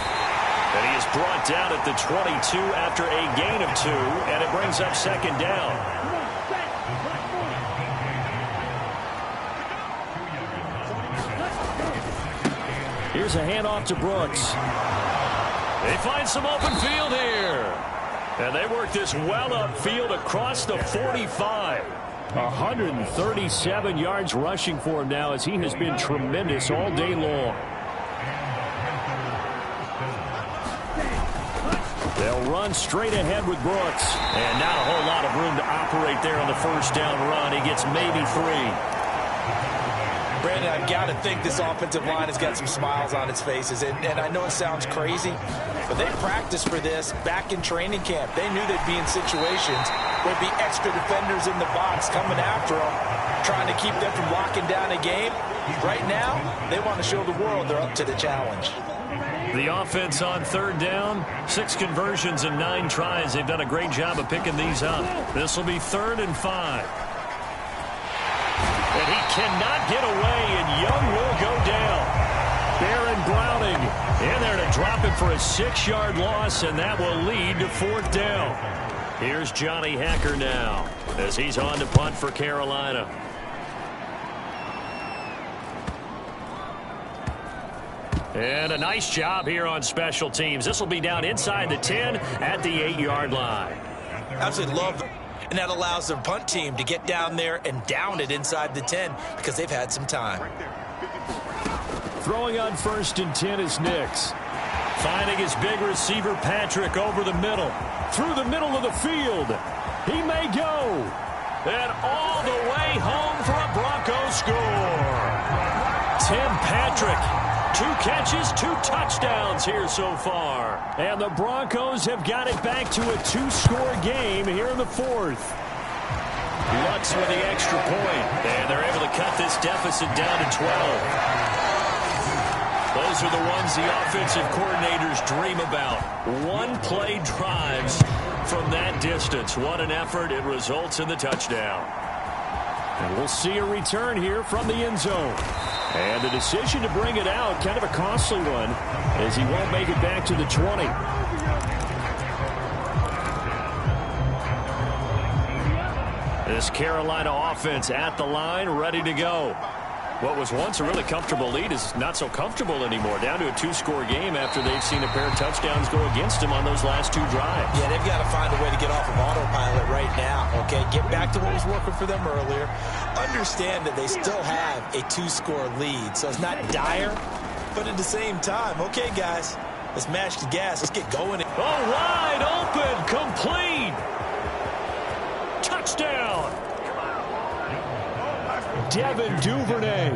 And he is brought down at the 22 after a gain of 2, and it brings up second down. Here's a handoff to Brooks. They find some open field here. And they work this well upfield across the 45. 137 yards rushing for him now as he has been tremendous all day long. They'll run straight ahead with Brooks. And not a whole lot of room to operate there on the first down run. He gets maybe 3. Brandon, I've got to think this offensive line has got some smiles on its faces. And I know it sounds crazy, but they practiced for this back in training camp. They knew they'd be in situations where there'd be extra defenders in the box coming after them, trying to keep them from locking down a game. Right now, they want to show the world they're up to the challenge. The offense on third down, 6 conversions and 9 tries. They've done a great job of picking these up. This will be 3rd and 5. And he cannot get away, and Young will go down. Baron Browning in there to drop it for a 6-yard loss, and that will lead to 4th down. Here's Johnny Hacker now as he's on to punt for Carolina. And a nice job here on special teams. This will be down inside the 10 at the 8-yard line. Absolutely love it. And that allows the punt team to get down there and down it inside the 10 because they've had some time. Throwing on 1st and 10 is Nix. Finding his big receiver Patrick over the middle. Through the middle of the field. He may go. And all the way home for a Broncos score. Tim Patrick. 2 catches, 2 touchdowns here so far. And the Broncos have got it back to a 2-score game here in the 4th. Lutz with the extra point. And they're able to cut this deficit down to 12. Those are the ones the offensive coordinators dream about. 1-play drives from that distance. What an effort. It results in the touchdown. And we'll see a return here from the end zone. And the decision to bring it out, kind of a costly one, as he won't make it back to the 20. This Carolina offense at the line, ready to go. What was once a really comfortable lead is not so comfortable anymore. Down to a 2-score game after they've seen a pair of touchdowns go against them on those last 2 drives. Yeah, they've got to find a way to get off of autopilot right now, okay? Get back to what was working for them earlier. Understand that they still have a 2-score lead, so it's not dire, but at the same time, okay, guys, let's mash the gas. Let's get going. Oh, wide open, complete. Touchdown. Devin Duvernay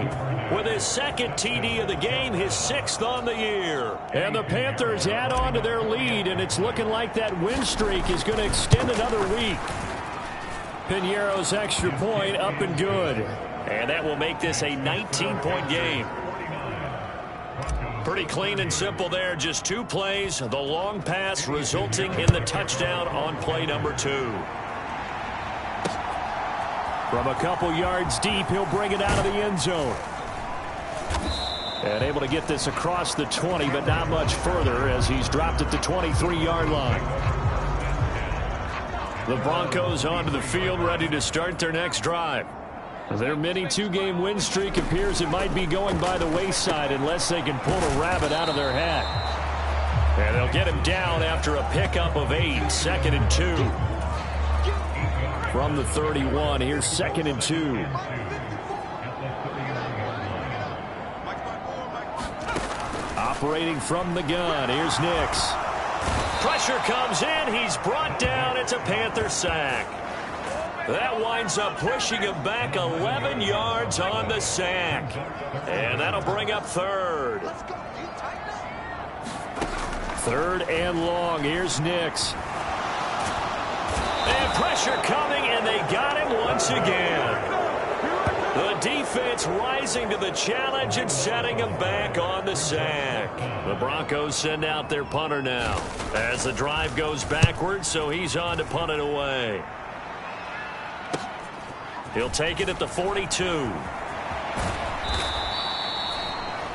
with his 2nd TD of the game, his 6th on the year. And the Panthers add on to their lead, and it's looking like that win streak is going to extend another week. Piñeiro's extra point up and good. And that will make this a 19-point game. Pretty clean and simple there. Just 2 plays. The long pass resulting in the touchdown on play number 2. From a couple yards deep, he'll bring it out of the end zone. And able to get this across the 20, but not much further as he's dropped at the 23-yard line. The Broncos onto the field, ready to start their next drive. Their mini 2-game win streak appears it might be going by the wayside unless they can pull a rabbit out of their hat. And they'll get him down after a pickup of 8, 2nd and 2. From the 31, here's 2nd and 2. Operating from the gun, here's Nix. Pressure comes in, he's brought down, it's a Panther sack. That winds up pushing him back 11 yards on the sack. And that'll bring up 3rd. 3rd and long, here's Nix. And pressure coming, and they got him once again. The defense rising to the challenge and setting him back on the sack. The Broncos send out their punter now as the drive goes backwards, so he's on to punt it away. He'll take it at the 42.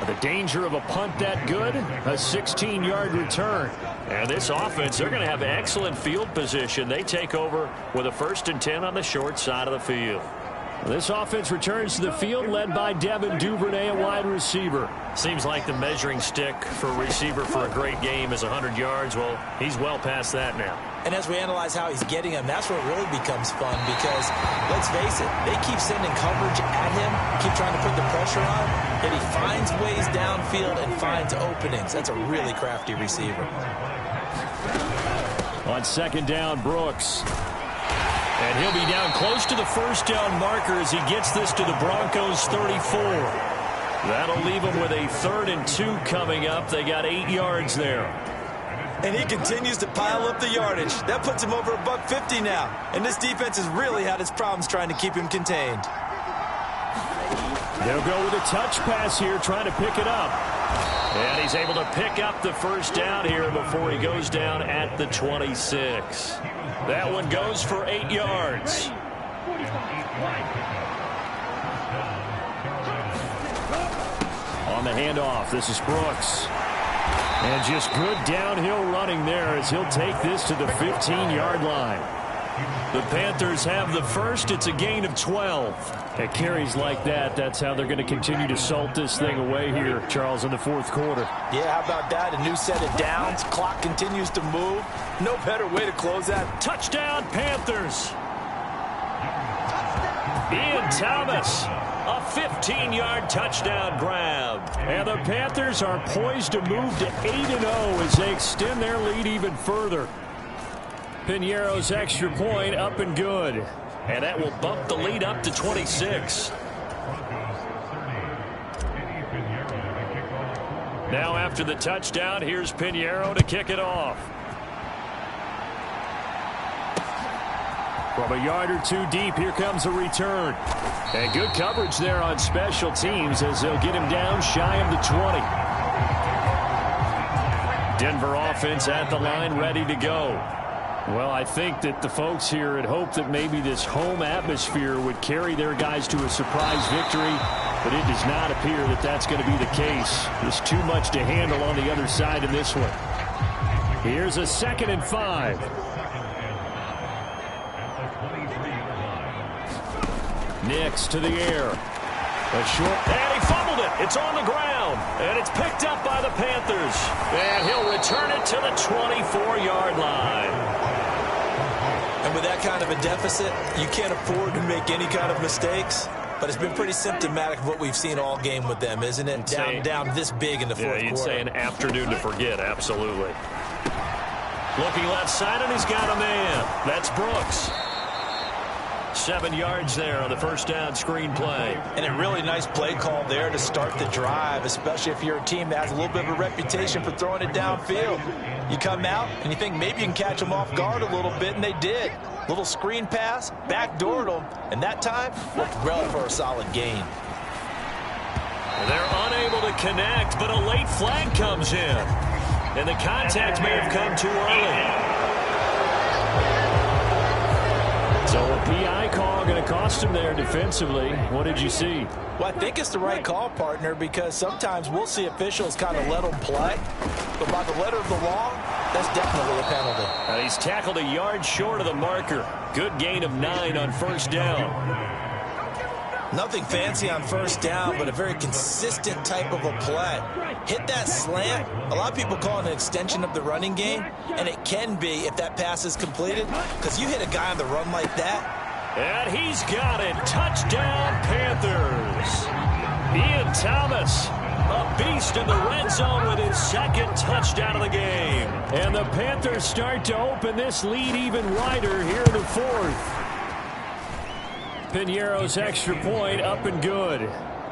The danger of a punt that good, a 16-yard return. And this offense, they're going to have excellent field position. They take over with a 1st and 10 on the short side of the field. This offense returns to the field led by Devin Duvernay, a wide receiver. Seems like the measuring stick for a receiver for a great game is 100 yards. Well, he's well past that now. And as we analyze how he's getting them, that's where it really becomes fun because, let's face it, they keep sending coverage at him, keep trying to put the pressure on, and he finds ways downfield and finds openings. That's a really crafty receiver. On 2nd down, Brooks. And he'll be down close to the first down marker as he gets this to the Broncos 34. That'll leave them with a 3rd and 2 coming up. They got 8 yards there. And he continues to pile up the yardage. That puts him over $150 now. And this defense has really had its problems trying to keep him contained. They'll go with a touch pass here, trying to pick it up. And he's able to pick up the first down here before he goes down at the 26. That one goes for 8 yards. On the handoff, this is Brooks. And just good downhill running there as he'll take this to the 15-yard line. The Panthers have the first. It's a gain of 12. At carries like that, that's how they're going to continue to salt this thing away here, Charles, in the 4th quarter. Yeah, how about that? A new set of downs. Clock continues to move. No better way to close that. Touchdown, Panthers. Ian Thomas, a 15-yard touchdown grab. And the Panthers are poised to move to 8-0 as they extend their lead even further. Piñeiro's extra point up and good. And that will bump the lead up to 26. Now after the touchdown, here's Piñeiro to kick it off. From a yard or 2 deep, here comes a return. And good coverage there on special teams as they'll get him down shy of the 20. Denver offense at the line, ready to go. Well, I think that the folks here had hoped that maybe this home atmosphere would carry their guys to a surprise victory, but it does not appear that that's going to be the case. There's too much to handle on the other side in this one. Here's a 2nd and 5. Nix to the air. A short, and he fumbled it. It's on the ground, and it's picked up by the Panthers. And he'll return it to the 24-yard line. And with that kind of a deficit, you can't afford to make any kind of mistakes. But it's been pretty symptomatic of what we've seen all game with them, isn't it? Down this big in the 4th quarter. Yeah, you'd say an afternoon to forget, absolutely. Looking left side, and he's got a man. That's Brooks. 7 yards there on the first down screen play. And a really nice play call there to start the drive, especially if you're a team that has a little bit of a reputation for throwing it downfield. You come out and you think maybe you can catch them off guard a little bit, and they did. Little screen pass, backdoored them, and that time worked well for a solid gain. They're unable to connect, but a late flag comes in. And the contact may have come too early. So a PI call going to cost him there defensively. What did you see? Well, I think it's the right call, partner, because sometimes we'll see officials kind of let them play. But by the letter of the law, that's definitely a penalty. He's tackled a yard short of the marker. Good gain of 9 on first down. Nothing fancy on first down, but a very consistent type of a play. Hit that slant. A lot of people call it an extension of the running game, and it can be if that pass is completed, because you hit a guy on the run like that. And he's got it. Touchdown, Panthers. Ian Thomas, a beast in the red zone with his 2nd touchdown of the game. And the Panthers start to open this lead even wider here in the 4th. Piñeiro's extra point up and good.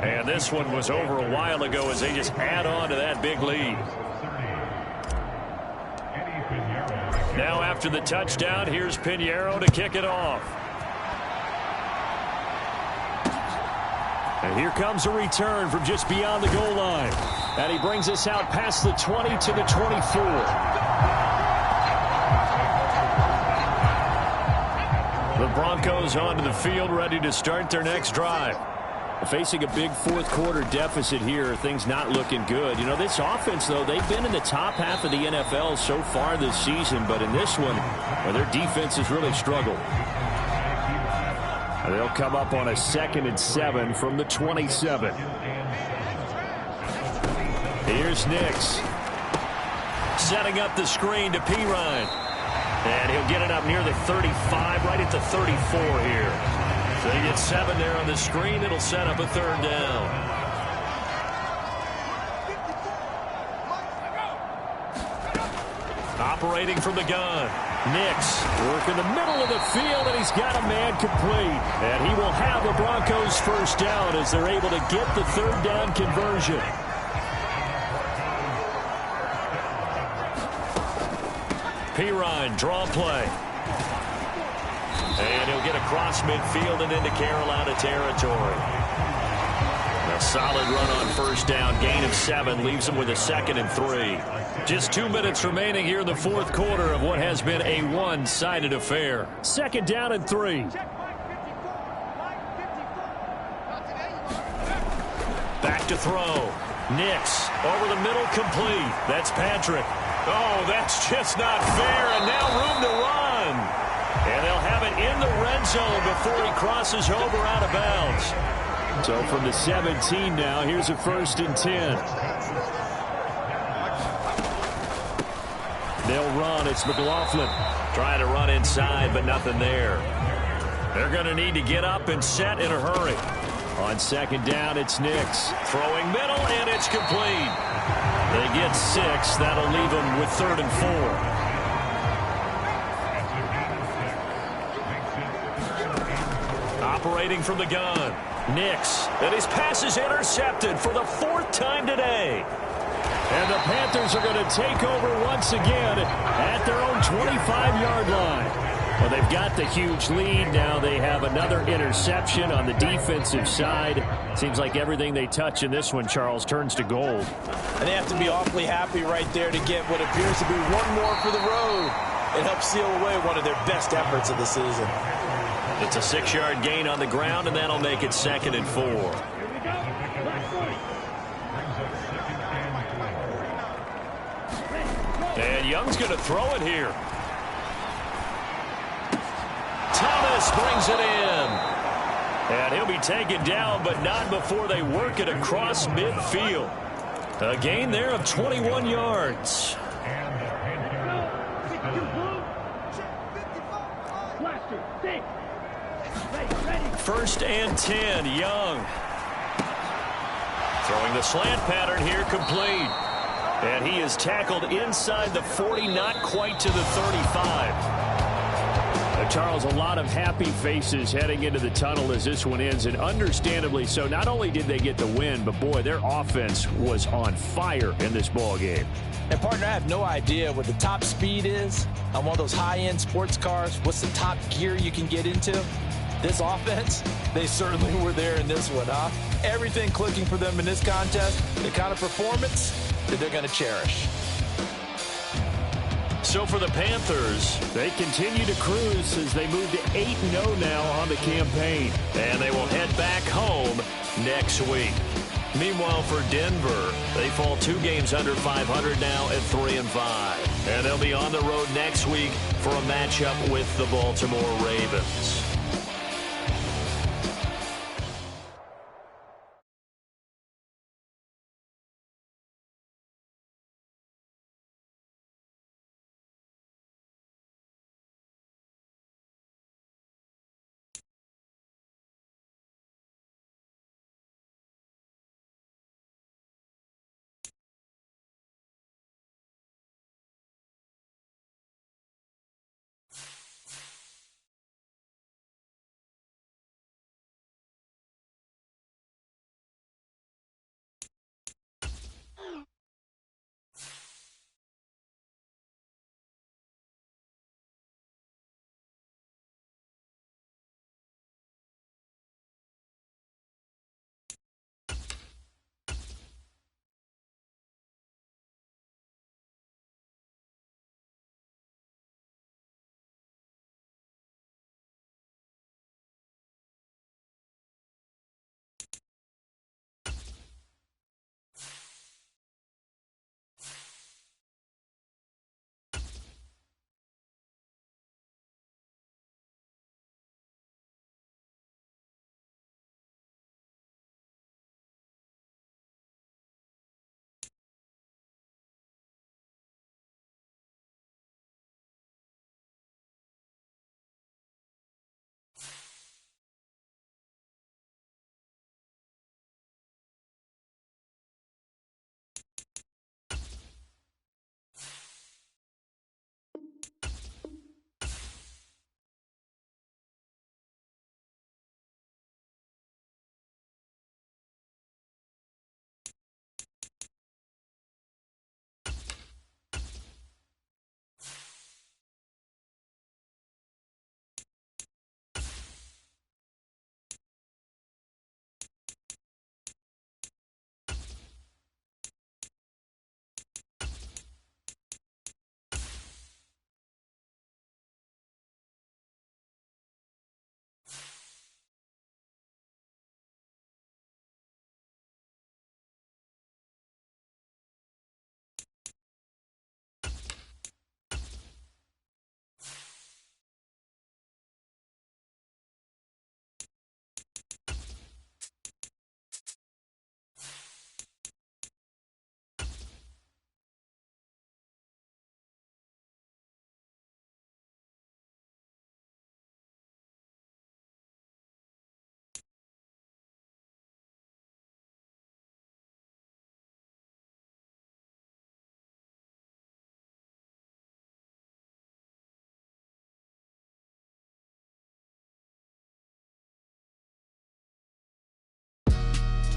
And this one was over a while ago as they just add on to that big lead. Now after the touchdown, here's Piñeiro to kick it off. And here comes a return from just beyond the goal line. And he brings us out past the 20 to the 24. The Broncos onto the field, ready to start their next drive. Facing a big 4th quarter deficit here, things not looking good. You know, this offense, though, they've been in the top half of the NFL so far this season, but in this one, well, their defense has really struggled. And they'll come up on a 2nd and 7 from the 27. Here's Nix. Setting up the screen to Pirine. And he'll get it up near the 35, right at the 34 here. So they get 7 there on the screen. It'll set up a 3rd down. Operating from the gun. Nix working the middle of the field, and he's got a man complete. And he will have the Broncos first down as they're able to get the third down conversion. Pirine, draw play. And he'll get across midfield and into Carolina territory. A solid run on first down. Gain of 7 leaves him with a 2nd and 3. Just 2 minutes remaining here in the fourth quarter of what has been a one-sided affair. 2nd down and 3. Back to throw. Nix over the middle, complete. That's Patrick. Oh, that's just not fair, and now room to run. And they'll have it in the red zone before he crosses over out of bounds. So from the 17 now, here's a 1st and 10. They'll run. It's McLaughlin. Trying to run inside, but nothing there. They're going to need to get up and set in a hurry. On 2nd down, it's Nix. Throwing middle, and it's complete. They get 6. That'll leave them with 3rd and 4. Operating from the gun. Nix. And his pass is intercepted for the 4th time today. And the Panthers are going to take over once again at their own 25-yard line. Well, they've got the huge lead. Now they have another interception on the defensive side. Seems like everything they touch in this one, Charles, turns to gold. And they have to be awfully happy right there to get what appears to be one more for the road. It helps seal away one of their best efforts of the season. It's a 6-yard gain on the ground, and that'll make it 2nd and 4. And Young's going to throw it here. Thomas brings it in. And he'll be taken down, but not before they work it across midfield. A gain there of 21 yards. First and 10, Young. Throwing the slant pattern here, complete. And he is tackled inside the 40, not quite to the 35. Charles, a lot of happy faces heading into the tunnel as this one ends, and understandably so. Not only did they get the win, but boy, their offense was on fire in this ball game. And partner, I have no idea what the top speed is on one of those high-end sports cars. What's the top gear you can get into? This offense, they certainly were there in this one, huh? Everything clicking for them in this contest, the kind of performance that they're going to cherish. So for the Panthers, they continue to cruise as they move to 8-0 now on the campaign. And they will head back home next week. Meanwhile, for Denver, they fall 2 games under 500 now at 3-5. And they'll be on the road next week for a matchup with the Baltimore Ravens.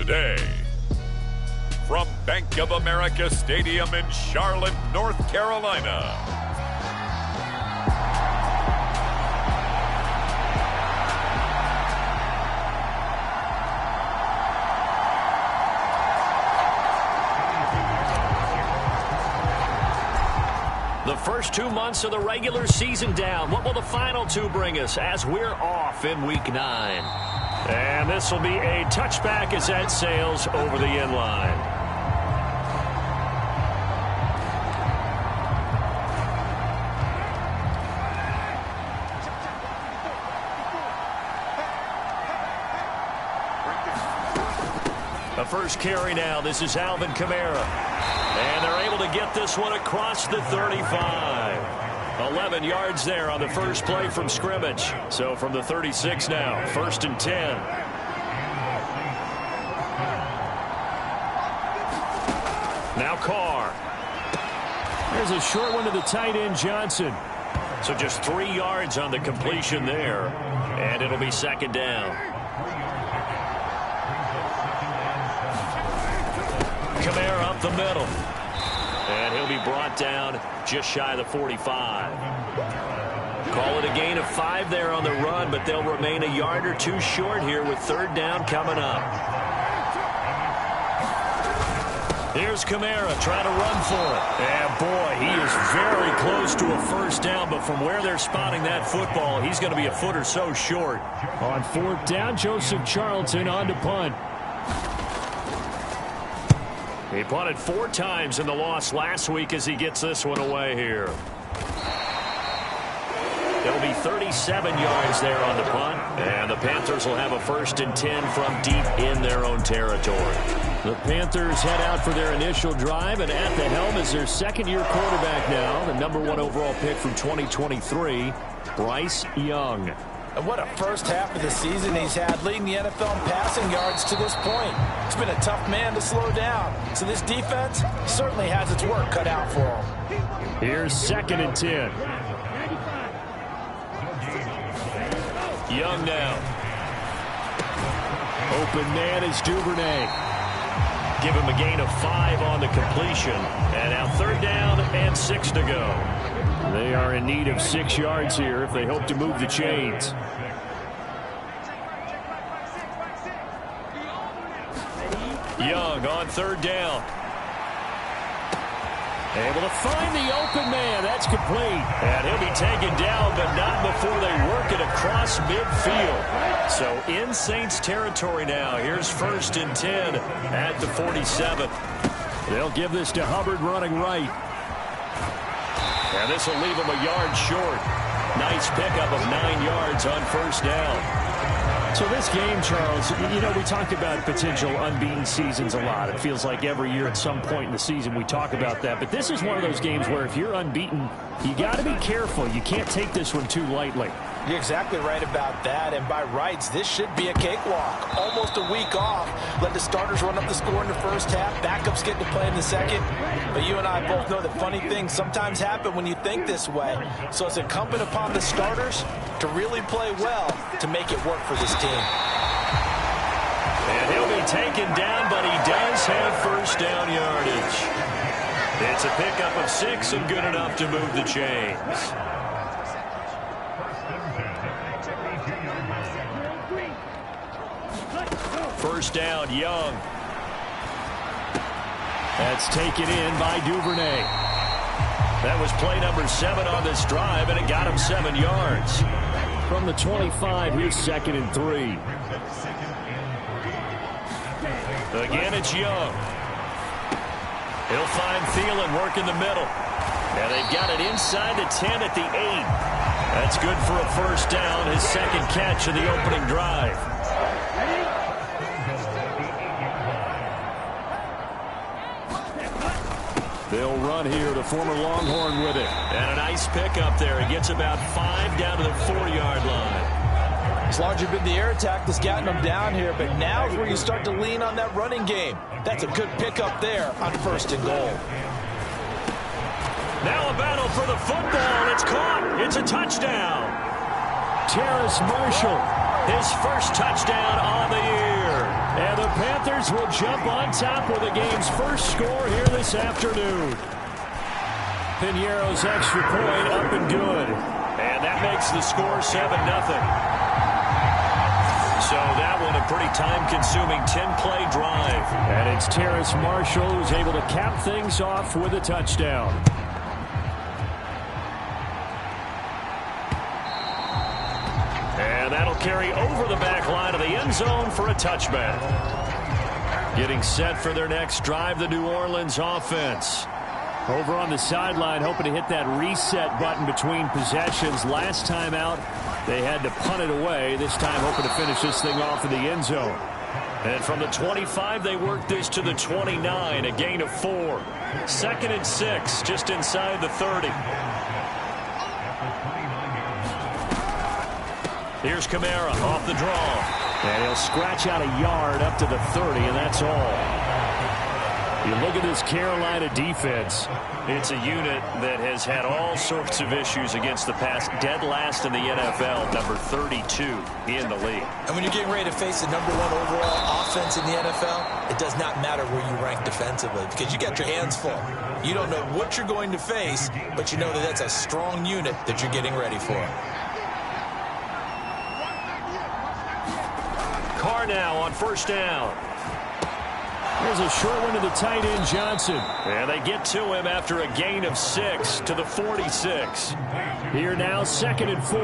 today. From Bank of America Stadium in Charlotte, North Carolina. The first 2 months of the regular season down. What will the final two bring us as we're off in Week 9? And this will be a touchback as that sails over the end line. The first carry now. This is Alvin Kamara. And they're able to get this one across the 35. 11 yards there on the first play from scrimmage. So from the 36 now, 1st and 10. Now Carr. There's a short one to the tight end, Johnson. So just 3 yards on the completion there. And it'll be 2nd down. Kamara up the middle. And he'll be brought down just shy of the 45. Call it a gain of 5 there on the run, but they'll remain a yard or two short here with 3rd down coming up. Here's Kamara trying to run for it. And boy, he is very close to a 1st down, but from where they're spotting that football, he's going to be a foot or so short. On 4th down, Joseph Charlton on to punt. He punted 4 times in the loss last week as he gets this one away here. It'll be 37 yards there on the punt. And the Panthers will have a 1st and 10 from deep in their own territory. The Panthers head out for their initial drive, and at the helm is their 2nd-year quarterback now, the #1 overall pick from 2023, Bryce Young. And what a first half of the season he's had, leading the NFL in passing yards to this point. He's been a tough man to slow down. So this defense certainly has its work cut out for him. Here's 2nd and 10. Young now. Open man is Duvernay. Give him a gain of 5 on the completion. And now 3rd down and 6 to go. They are in need of 6 yards here if they hope to move the chains. Young on 3rd down. Able to find the open man. That's complete. And he'll be taken down, but not before they work it across midfield. So in Saints territory now. Here's 1st and 10 at the 47. They'll give this to Hubbard running right. And this will leave him a yard short. Nice pickup of 9 yards on 1st down. So this game, Charles, you know, we talked about potential unbeaten seasons a lot. It feels like every year at some point in the season we talk about that. But this is one of those games where if you're unbeaten, you got to be careful. You can't take this one too lightly. You're exactly right about that, and by rights, this should be a cakewalk. Almost a week off. Let the starters run up the score in the first half. Backups get to play in the second. But you and I both know that funny things sometimes happen when you think this way. So it's incumbent upon the starters to really play well to make it work for this team. And he'll be taken down, but he does have 1st down yardage. It's a pickup of 6 and good enough to move the chains. 1st down, Young. That's taken in by Duvernay. That was play number 7 on this drive, and it got him 7 yards. From the 25, here's 2nd and 3. Again, it's Young. He'll find Thielen work in the middle. And they've got it inside the 10 at the 8. That's good for a 1st down, his 2nd catch of the opening drive. They'll run here, the former Longhorn with it. And a nice pickup there. He gets about 5 down to the 4-yard line. It's largely been the air attack that's gotten them down here, but now is where you start to lean on that running game. That's a good pickup there on 1st and goal. Now a battle for the football. It's caught. It's a touchdown. Terrace Marshall. His 1st touchdown on the year. And the Panthers will jump on top with the game's first score here this afternoon. Piñeiro's extra point up and good. And that makes the score 7-0. So that one a pretty time-consuming 10-play drive. And it's Terrace Marshall who's able to cap things off with a touchdown. And that'll carry over the back line of the end zone for a touchback. Getting set for their next drive, the New Orleans offense. Over on the sideline, hoping to hit that reset button between possessions. Last time out, they had to punt it away. This time, hoping to finish this thing off in the end zone. And from the 25, they work this to the 29, a gain of 4. 2nd and 6, just inside the 30. Here's Kamara off the draw. And he'll scratch out a yard up to the 30, and that's all. You look at this Carolina defense. It's a unit that has had all sorts of issues against the pass. Dead last in the NFL, number 32 in the league. And when you're getting ready to face the number 1 overall offense in the NFL, it does not matter where you rank defensively because you got your hands full. You don't know what you're going to face, but you know that that's a strong unit that you're getting ready for. Carr now on first down. There's a short one to the tight end, Johnson. And they get to him after a gain of 6 to the 46. Here now, 2nd and 4.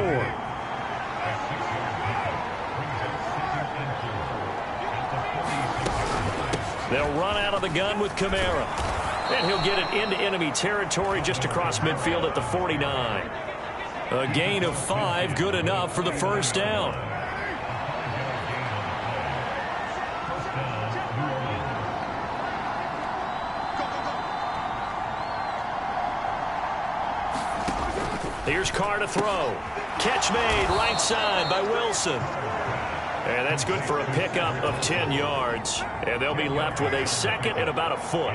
They'll run out of the gun with Kamara. And he'll get it into enemy territory just across midfield at the 49. A gain of 5, good enough for the first down. Here's Carr to throw. Catch made right side by Wilson. And that's good for a pickup of 10 yards. And they'll be left with a 2nd and about a foot.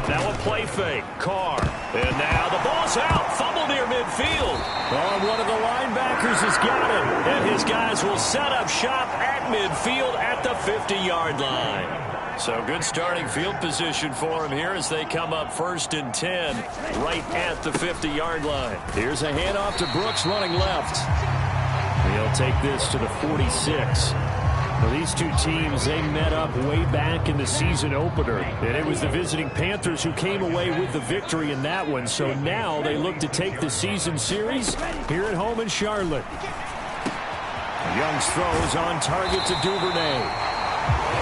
Now a play fake. Carr. And now the ball's out. Fumble near midfield. Oh, one of the linebackers has got it. And his guys will set up shop at midfield at the 50-yard line. So good starting field position for him here as they come up 1st and 10 right at the 50-yard line. Here's a handoff to Brooks running left. He'll take this to the 46. Well, these two teams, they met up way back in the season opener. And it was the visiting Panthers who came away with the victory in that one. So now they look to take the season series here at home in Charlotte. Young's throw is on target to Duvernay.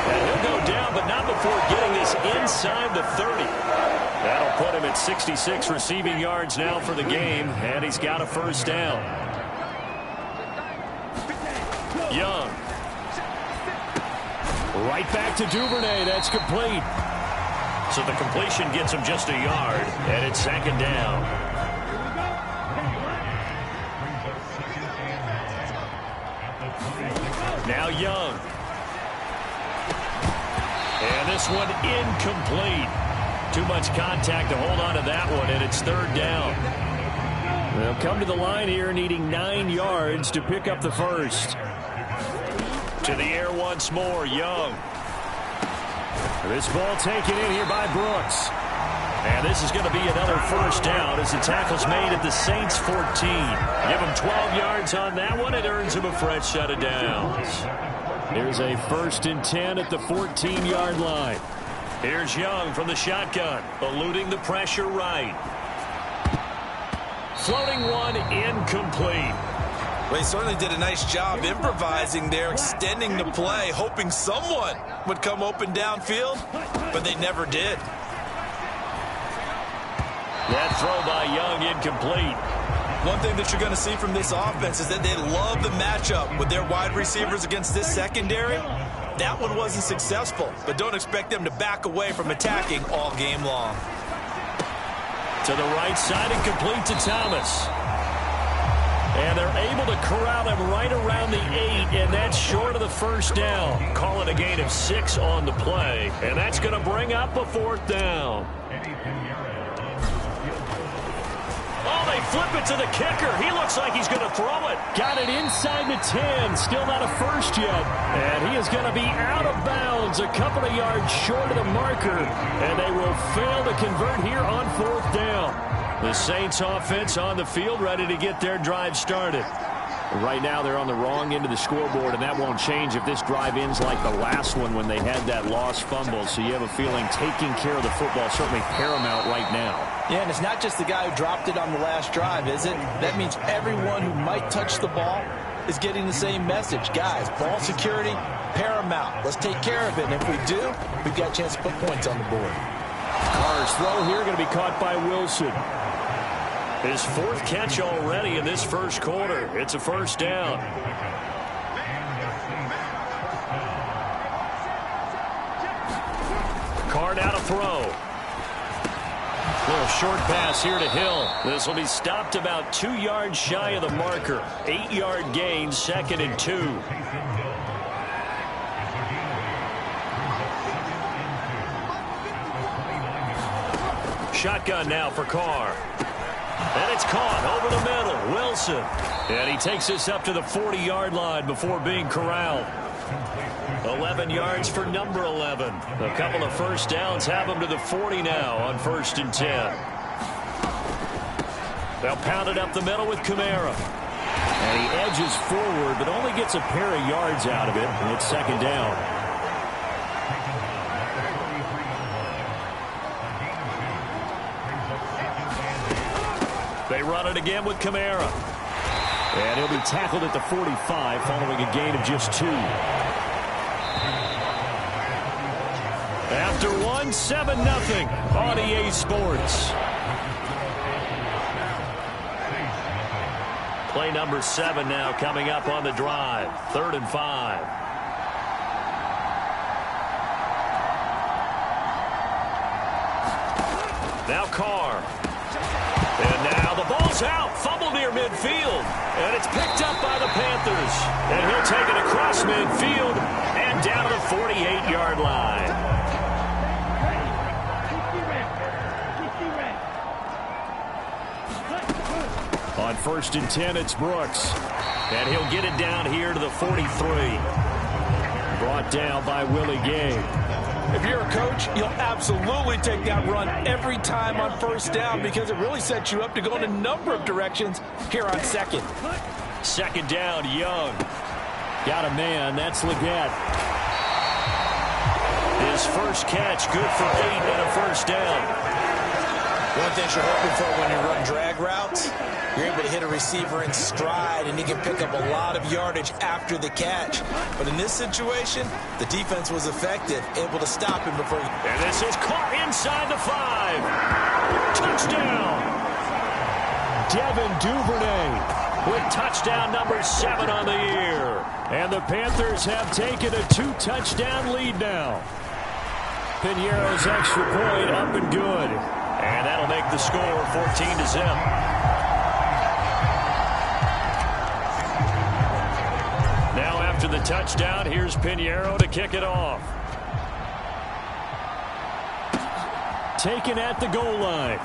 And he'll go down, but not before getting this inside the 30. That'll put him at 66 receiving yards now for the game, and he's got a first down. Young. Right back to Duvernay. That's complete. So the completion gets him just a yard, and it's 2nd down. Now Young. And this one incomplete. Too much contact to hold on to that one, and it's 3rd down. They'll come to the line here needing 9 yards to pick up the first. To the air once more, Young. This ball taken in here by Brooks. And this is going to be another first down as the tackle's made at the Saints 14. Give him 12 yards on that one. It earns him a fresh set of downs. Here's a 1st and 10 at the 14-yard line. Here's Young from the shotgun, eluding the pressure right. Floating one, incomplete. Well, he certainly did a nice job improvising there, extending the play, hoping someone would come open downfield, but they never did. That throw by Young incomplete. One thing that you're going to see from this offense is that they love the matchup with their wide receivers against this secondary. That one wasn't successful, but don't expect them to back away from attacking all game long. To the right side and complete to Thomas. And they're able to corral him right around the 8, and that's short of the first down. Call it a gain of 6 on the play, and that's going to bring up a 4th down. Oh, they flip it to the kicker. He looks like he's going to throw it. Got it inside the 10. Still not a first yet. And he is going to be out of bounds a couple of yards short of the marker. And they will fail to convert here on 4th down. The Saints offense on the field ready to get their drive started. Right now they're on the wrong end of the scoreboard, and that won't change if this drive ends like the last one when they had that lost fumble. So you have a feeling taking care of the football is certainly paramount right now. Yeah, and it's not just the guy who dropped it on the last drive, is it? That means everyone who might touch the ball is getting the same message. Guys, ball security, paramount. Let's take care of it, and if we do, we've got a chance to put points on the board. Carr's throw here going to be caught by Wilson. His 4th catch already in this first quarter. It's a first down. Carr now to throw. Little short pass here to Hill. This will be stopped about 2 yards shy of the marker. 8-yard gain, 2nd and 2. Shotgun now for Carr. And it's caught over the middle. Wilson. And he takes this up to the 40-yard line before being corralled. 11 yards for number 11. A couple of first downs have him to the 40 now on 1st and 10. They'll pound it up the middle with Kamara. And he edges forward, but only gets a pair of yards out of it. And it's 2nd down. They run it again with Kamara. And he'll be tackled at the 45 following a gain of just 2. After 1, 7-0 on EA Sports. Play number 7 now coming up on the drive. 3rd and 5. Now Carr. And now the ball's out. Fumble near midfield. And it's picked up by the Panthers. And he'll take it across midfield and down to the 48-yard line. On 1st and 10, it's Brooks. And he'll get it down here to the 43. Brought down by Willie Gay. If you're a coach, you'll absolutely take that run every time on 1st down because it really sets you up to go in a number of directions here on 2nd. 2nd down, Young. Got a man. That's Leggett. His first catch, good for 8 and a first down. One thing you're hoping for when you run drag routes, you're able to hit a receiver in stride, and he can pick up a lot of yardage after the catch. But in this situation, the defense was effective, able to stop him before he... And this is caught inside the 5. Touchdown! Devin Duvernay with touchdown number 7 on the year. And the Panthers have taken a 2-touchdown lead now. Piñeiro's extra point up and good. And that'll make the score 14-0. Now after the touchdown, here's Piñeiro to kick it off. Taken at the goal line.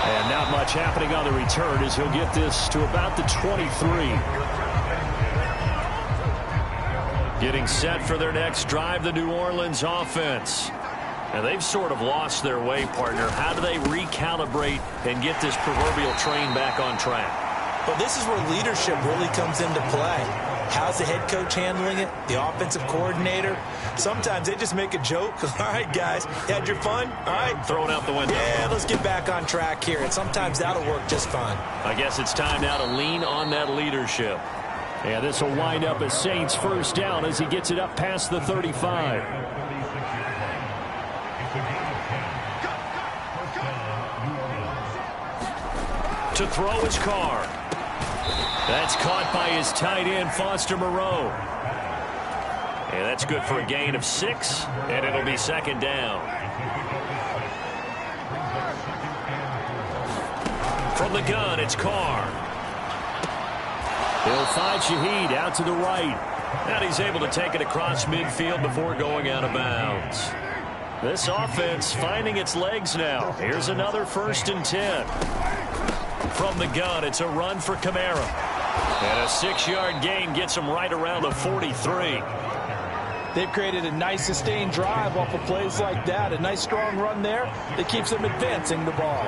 And not much happening on the return as he'll get this to about the 23. Getting set for their next drive, the New Orleans offense. And they've sort of lost their way, partner. How do they recalibrate and get this proverbial train back on track? Well, this is where leadership really comes into play. How's the head coach handling it? The offensive coordinator? Sometimes they just make a joke. All right, guys, you had your fun? All right. Throw it out the window. Yeah, let's get back on track here. And sometimes that'll work just fine. I guess it's time now to lean on that leadership. And this will wind up as Saints 1st down as he gets it up past the 35. To throw his Carr. That's caught by his tight end, Foster Moreau. And that's good for a gain of 6, and it'll be 2nd down. From the gun, it's Carr. He'll find Shaheed out to the right. And he's able to take it across midfield before going out of bounds. This offense finding its legs now. Here's another 1st and 10. from the gun. It's a run for Kamara. And a 6-yard gain gets him right around the 43. They've created a nice sustained drive off of plays like that. A nice strong run there that keeps them advancing the ball.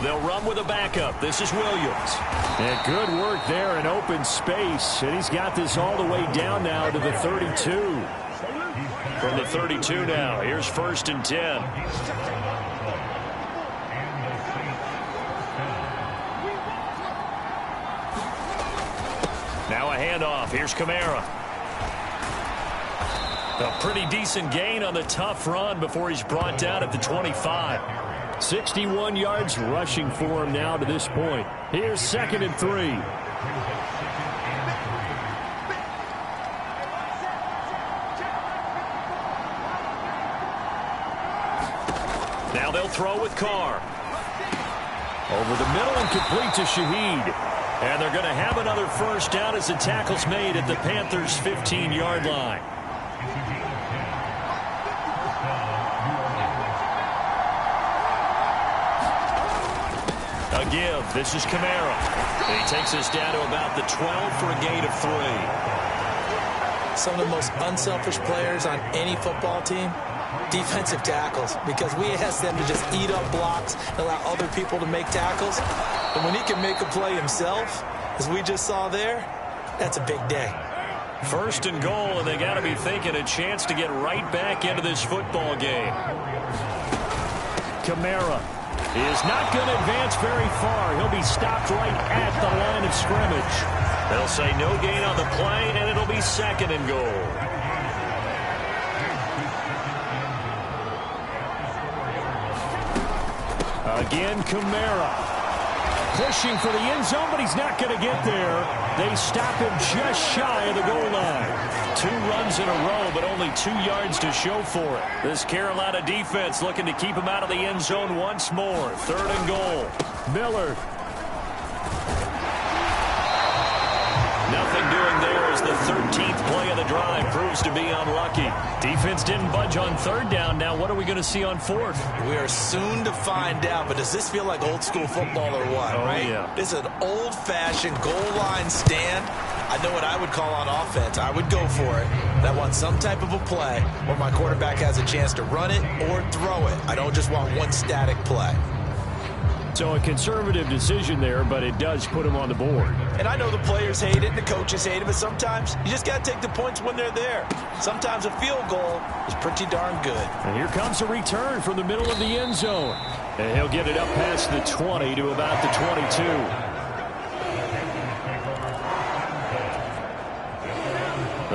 They'll run with a backup. This is Williams. And good work there in open space. And he's got this all the way down now to the 32. From the 32 now, here's 1st and 10. Now a handoff. Here's Kamara. A pretty decent gain on the tough run before he's brought down at the 25. 61 yards rushing for him now to this point. Here's 2nd and 3. Now they'll throw with Carr. Over the middle and complete to Shaheed. And they're going to have another 1st down as the tackle's made at the Panthers' 15-yard line. A give. This is Kamara. And he takes us down to about the 12 for a gain of 3. Some of the most unselfish players on any football team, defensive tackles, because we ask them to just eat up blocks and allow other people to make tackles. And when he can make a play himself, as we just saw there, that's a big day. 1st and goal, and they got to be thinking a chance to get right back into this football game. Kamara is not going to advance very far. He'll be stopped right at the line of scrimmage. They'll say no gain on the play, and it'll be 2nd and goal. Again, Kamara pushing for the end zone, but he's not going to get there. They stop him just shy of the goal line. 2 runs in a row, but only 2 yards to show for it. This Carolina defense looking to keep him out of the end zone once more. 3rd and goal. Miller. Nothing doing there as the 13th play of the drive proves to be unlucky. Defense didn't budge on 3rd down. Now what are we going to see on 4th? We are soon to find out, but does this feel like old school football or what, right? Yeah. This is an old-fashioned goal line stand. I know what I would call on offense. I would go for it. I want some type of a play where my quarterback has a chance to run it or throw it. I don't just want one static play. So a conservative decision there, but it does put him on the board. And I know the players hate it and the coaches hate it, but sometimes you just got to take the points when they're there. Sometimes a field goal is pretty darn good. And here comes a return from the middle of the end zone. And he'll get it up past the 20 to about the 22.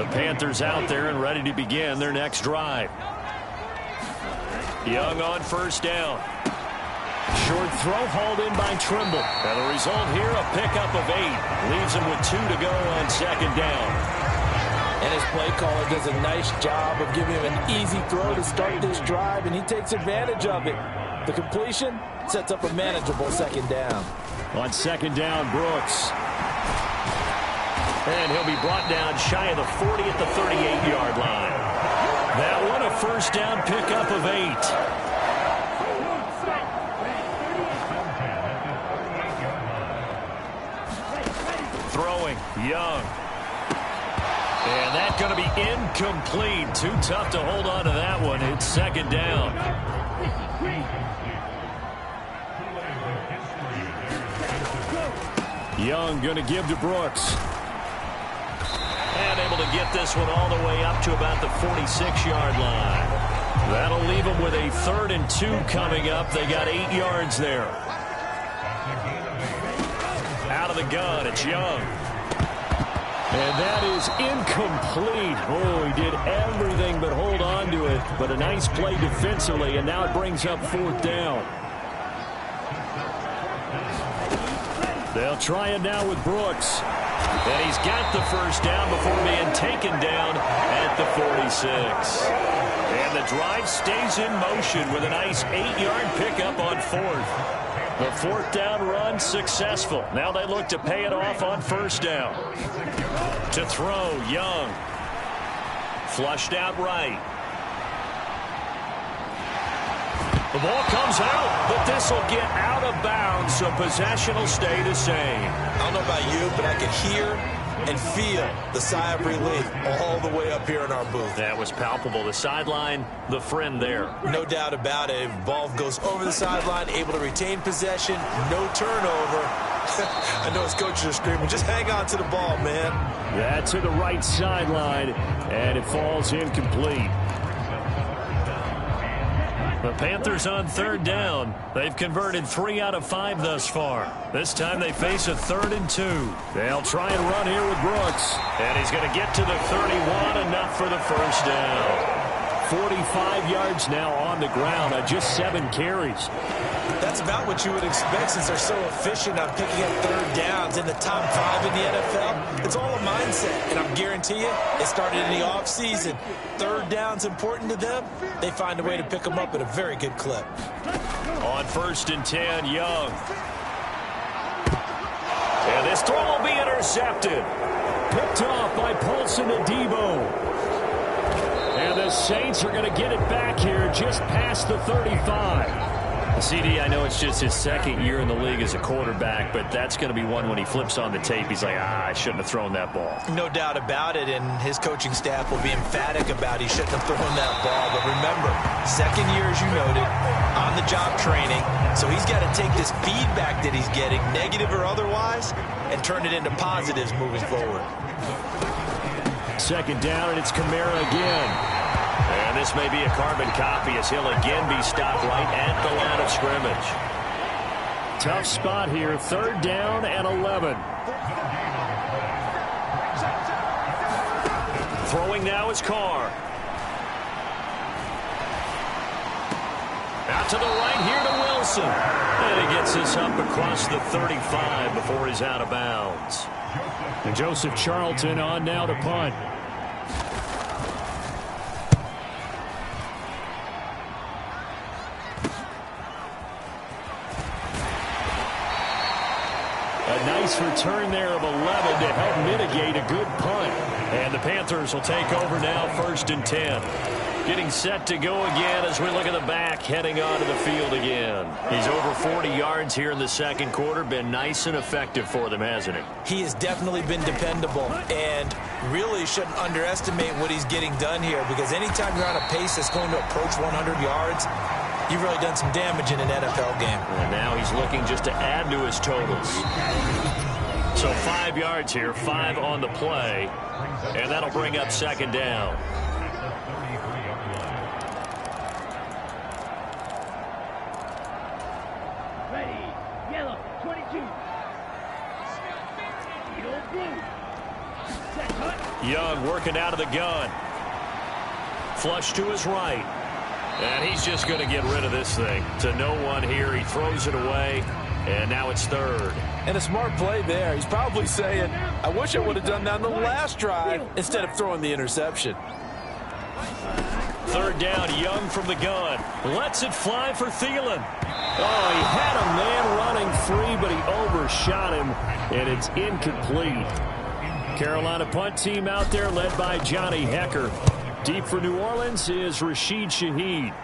The Panthers out there and ready to begin their next drive. Young on 1st down. Short throw hauled in by Trimble. And the result here, a pickup of 8. Leaves him with 2 to go on 2nd down. And his play caller does a nice job of giving him an easy throw to start this drive, and he takes advantage of it. The completion sets up a manageable 2nd down. On 2nd down, Brooks. And he'll be brought down shy of the 40 at the 38-yard line. That one a 1st down pickup of 8. Throwing, Young. And that's going to be incomplete. Too tough to hold on to that one. It's 2nd down. Young going to give to Brooks. And able to get this one all the way up to about the 46-yard line. That'll leave them with a 3rd and 2 coming up. They got 8 yards there. Out of the gun, it's Young. And that is incomplete. Oh, he did everything but hold on to it. But a nice play defensively, and now it brings up 4th down. They'll try it now with Brooks. And he's got the 1st down before being taken down at the 46. And the drive stays in motion with a nice 8-yard pickup on 4th. The 4th down run successful. Now they look to pay it off on 1st down. To throw, Young. Flushed out right. The ball comes out, but this will get out of bounds, so possession will stay the same. I don't know about you, but I could hear and feel the sigh of relief all the way up here in our booth. That was palpable. The sideline, the friend there. No doubt about it. Ball goes over the sideline, able to retain possession, no turnover. I know his coaches are screaming, just hang on to the ball, man. That to the right sideline, and it falls incomplete. The Panthers on third down. They've converted 3 out of 5 thus far. This time they face a 3rd and 2. They'll try and run here with Brooks. And he's going to get to the 31, enough for the first down. 45 yards now on the ground on just 7 carries. That's about what you would expect since they're so efficient on picking up third downs in the top 5 in the NFL. It's all a mindset, and I guarantee you, it started in the offseason. Third down's important to them. They find a way to pick them up at a very good clip. On 1st and 10, Young. And this throw will be intercepted. Picked off by Paulson Adebo. And the Saints are going to get it back here just past the 35. CD, I know it's just his 2nd year in the league as a quarterback, but that's going to be one when he flips on the tape. He's like, I shouldn't have thrown that ball. No doubt about it, and his coaching staff will be emphatic about he shouldn't have thrown that ball. But remember, 2nd year, as you noted, on-the-job training. So he's got to take this feedback that he's getting, negative or otherwise, and turn it into positives moving forward. 2nd down, and it's Kamara again. And this may be a carbon copy as he'll again be stopped right at the line of scrimmage. Tough spot here. 3rd down and 11. Throwing now is Carr. Out to the right here to Wilson. And he gets this up across the 35 before he's out of bounds. And Joseph Charlton on now to punt. A nice return there of 11 to help mitigate a good punt. And the Panthers will take over now, 1st and 10. Getting set to go again as we look at the back, heading onto the field again. He's over 40 yards here in the 2nd quarter. Been nice and effective for them, hasn't he? He has definitely been dependable, and really shouldn't underestimate what he's getting done here, because anytime you're on a pace that's going to approach 100 yards, you've really done some damage in an NFL game. And now he's looking just to add to his totals. So 5 yards here, 5 on the play, and that'll bring up 2nd down. Young working out of the gun. Flush to his right. And he's just going to get rid of this thing. To no one here. He throws it away. And now it's 3rd. And a smart play there. He's probably saying, I wish I would have done that on the last drive instead of throwing the interception. 3rd down, Young from the gun. Lets it fly for Thielen. Oh, he had a man running free, but he overshot him, and it's incomplete. Carolina punt team out there led by Johnny Hecker. Deep for New Orleans is Rashid Shaheed.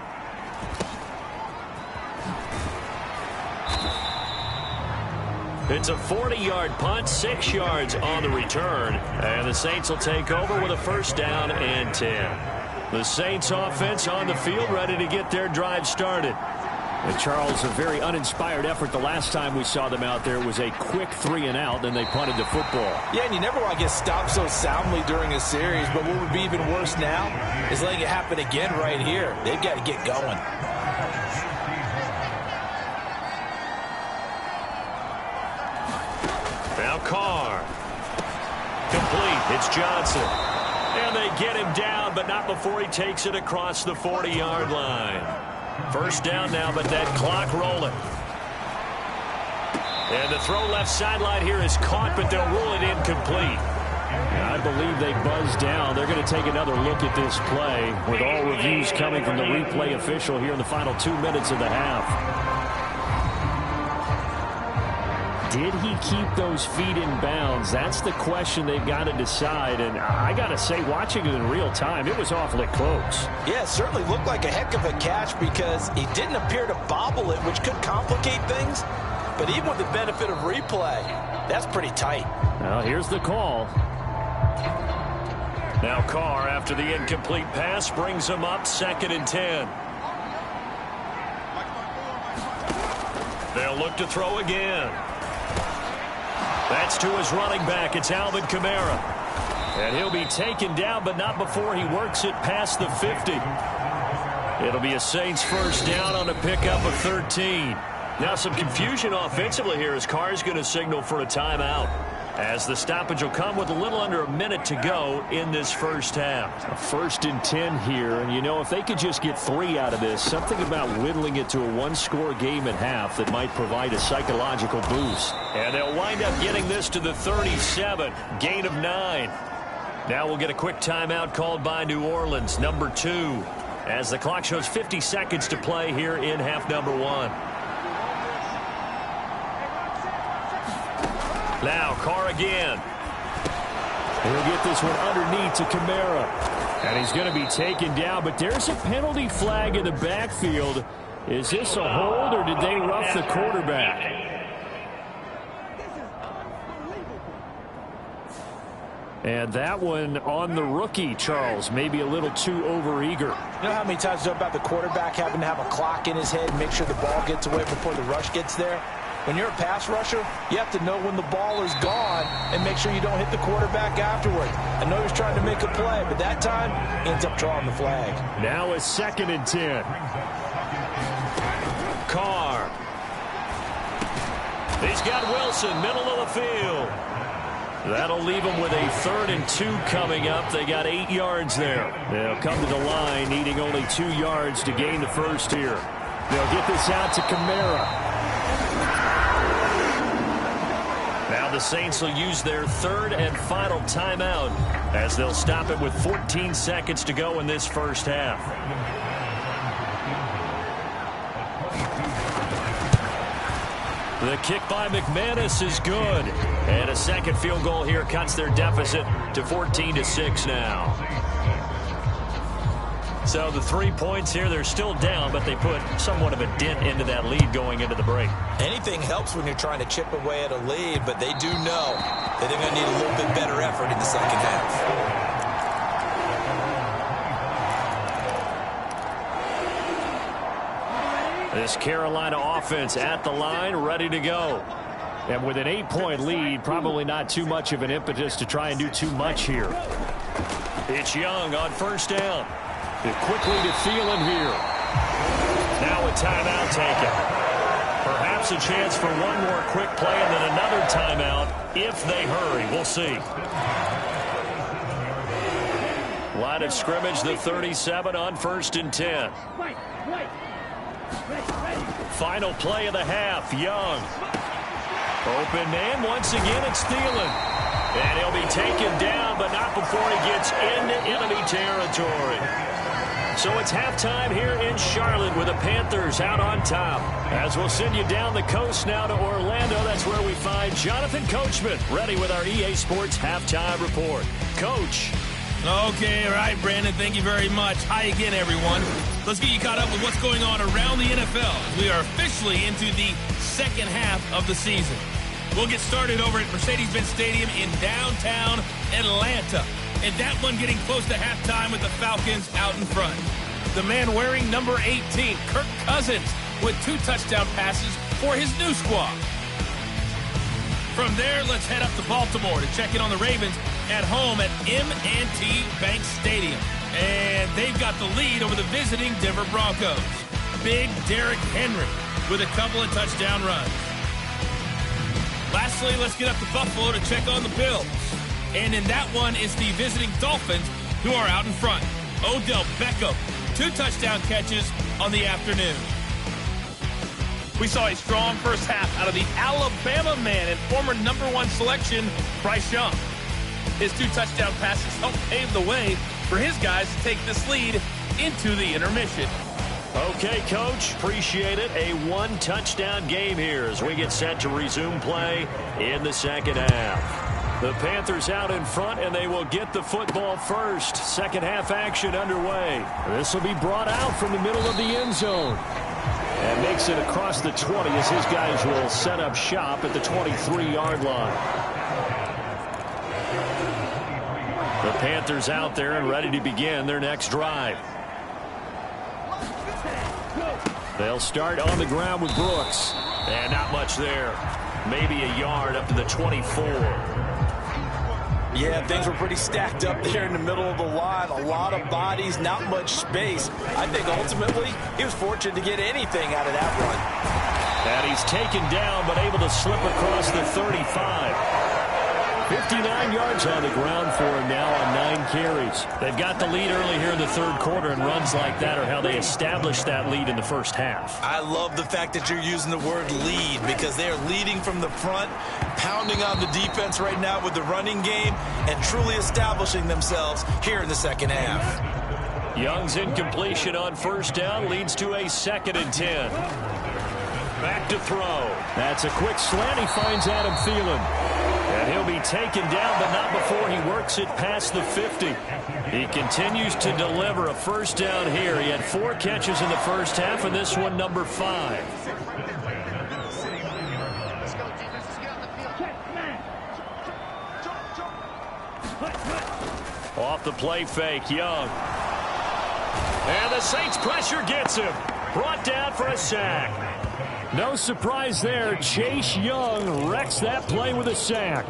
It's a 40-yard punt, 6 yards on the return. And the Saints will take over with a 1st down and 10. The Saints offense on the field ready to get their drive started. And Charles, a very uninspired effort the last time we saw them out there was a quick 3-and-out, then they punted the football. Yeah, and you never want to get stopped so soundly during a series, but what would be even worse now is letting it happen again right here. They've got to get going. Now Carr. Complete. It's Johnson. And they get him down, but not before he takes it across the 40-yard line. 1st down now, but that clock rolling. And the throw left sideline here is caught, but they'll rule it incomplete. I believe they buzzed down. They're going to take another look at this play with all reviews coming from the replay official here in the final 2 minutes of the half. Did he keep those feet in bounds? That's the question they've got to decide. And I got to say, watching it in real time, it was awfully close. Yeah, it certainly looked like a heck of a catch because he didn't appear to bobble it, which could complicate things. But even with the benefit of replay, that's pretty tight. Well, here's the call. Now Carr, after the incomplete pass, brings him up 2nd and 10. They'll look to throw again. That's to his running back. It's Alvin Kamara. And he'll be taken down, but not before he works it past the 50. It'll be a Saints first down on a pickup of 13. Now some confusion offensively here as Carr's going to signal for a timeout, as the stoppage will come with a little under a minute to go in this first half. A 1st and 10 here, and you know, if they could just get 3 out of this, something about whittling it to a 1-score game at half that might provide a psychological boost. And they'll wind up getting this to the 37, gain of 9. Now we'll get a quick timeout called by New Orleans, number 2, as the clock shows 50 seconds to play here in half number 1. Now Carr again. He'll get this one underneath to Kamara. And he's going to be taken down, but there's a penalty flag in the backfield. Is this a hold, or did they rough the quarterback? And that one on the rookie, Charles, maybe a little too overeager. You know how many times you talk about the quarterback having to have a clock in his head and make sure the ball gets away before the rush gets there? When you're a pass rusher, you have to know when the ball is gone and make sure you don't hit the quarterback afterward. I know he's trying to make a play, but that time he ends up drawing the flag. Now a 2nd and 10. Carr. He's got Wilson, middle of the field. That'll leave them with a 3rd and 2 coming up. They got 8 yards there. They'll come to the line, needing only 2 yards to gain the first here. They'll get this out to Kamara. Now the Saints will use their 3rd and final timeout as they'll stop it with 14 seconds to go in this first half. The kick by McManus is good. And a second field goal here cuts their deficit to 14-6 now. So the 3 points here, they're still down, but they put somewhat of a dent into that lead going into the break. Anything helps when you're trying to chip away at a lead, but they do know that they're going to need a little bit better effort in the second half. This Carolina offense at the line, ready to go. And with an 8-point lead, probably not too much of an impetus to try and do too much here. It's Young on first down. Quickly to Thielen here. Now a timeout taken. Perhaps a chance for one more quick play and then another timeout if they hurry. We'll see. Line of scrimmage, the 37 on 1st and 10. Final play of the half, Young. Open man, once again it's Thielen. And he'll be taken down, but not before he gets into enemy territory. So it's halftime here in Charlotte with the Panthers out on top. As we'll send you down the coast now to Orlando, that's where we find Jonathan Coachman ready with our EA Sports Halftime Report. Coach. Okay, all right, Brandon, thank you very much. Hi again, everyone. Let's get you caught up with what's going on around the NFL. We are officially into the second half of the season. We'll get started over at Mercedes-Benz Stadium in downtown Atlanta. And that one getting close to halftime with the Falcons out in front. The man wearing number 18, Kirk Cousins, with 2 touchdown passes for his new squad. From there, let's head up to Baltimore to check in on the Ravens at home at M&T Bank Stadium. And they've got the lead over the visiting Denver Broncos. Big Derrick Henry with a couple of touchdown runs. Lastly, let's get up to Buffalo to check on the Bills. And in that one, it's the visiting Dolphins who are out in front. Odell Beckham, 2 touchdown catches on the afternoon. We saw a strong first half out of the Alabama man and former #1 selection, Bryce Young. His 2 touchdown passes helped pave the way for his guys to take this lead into the intermission. Okay, Coach, appreciate it. A one-touchdown game here as we get set to resume play in the second half. The Panthers out in front, and they will get the football first. Second half action underway. This will be brought out from the middle of the end zone. And makes it across the 20 as his guys will set up shop at the 23-yard line. The Panthers out there and ready to begin their next drive. They'll start on the ground with Brooks. And not much there. Maybe a yard up to the 24. Yeah, things were pretty stacked up there in the middle of the line. A lot of bodies, not much space. I think ultimately he was fortunate to get anything out of that run. And he's taken down but able to slip across the 35. 59 yards on the ground for him now on 9 carries. They've got the lead early here in the third quarter, and runs like that are how they established that lead in the first half. I love the fact that you're using the word lead because they are leading from the front, pounding on the defense right now with the running game, and truly establishing themselves here in the second half. Young's incompletion on first down leads to a 2nd and 10. Back to throw. That's a quick slant. He finds Adam Thielen. And he'll be taken down, but not before he works it past the 50. He continues to deliver a first down here. He had 4 catches in the first half, and this one number 5. Off the play fake, Young. And the Saints pressure gets him. Brought down for a sack. No surprise there. Chase Young wrecks that play with a sack.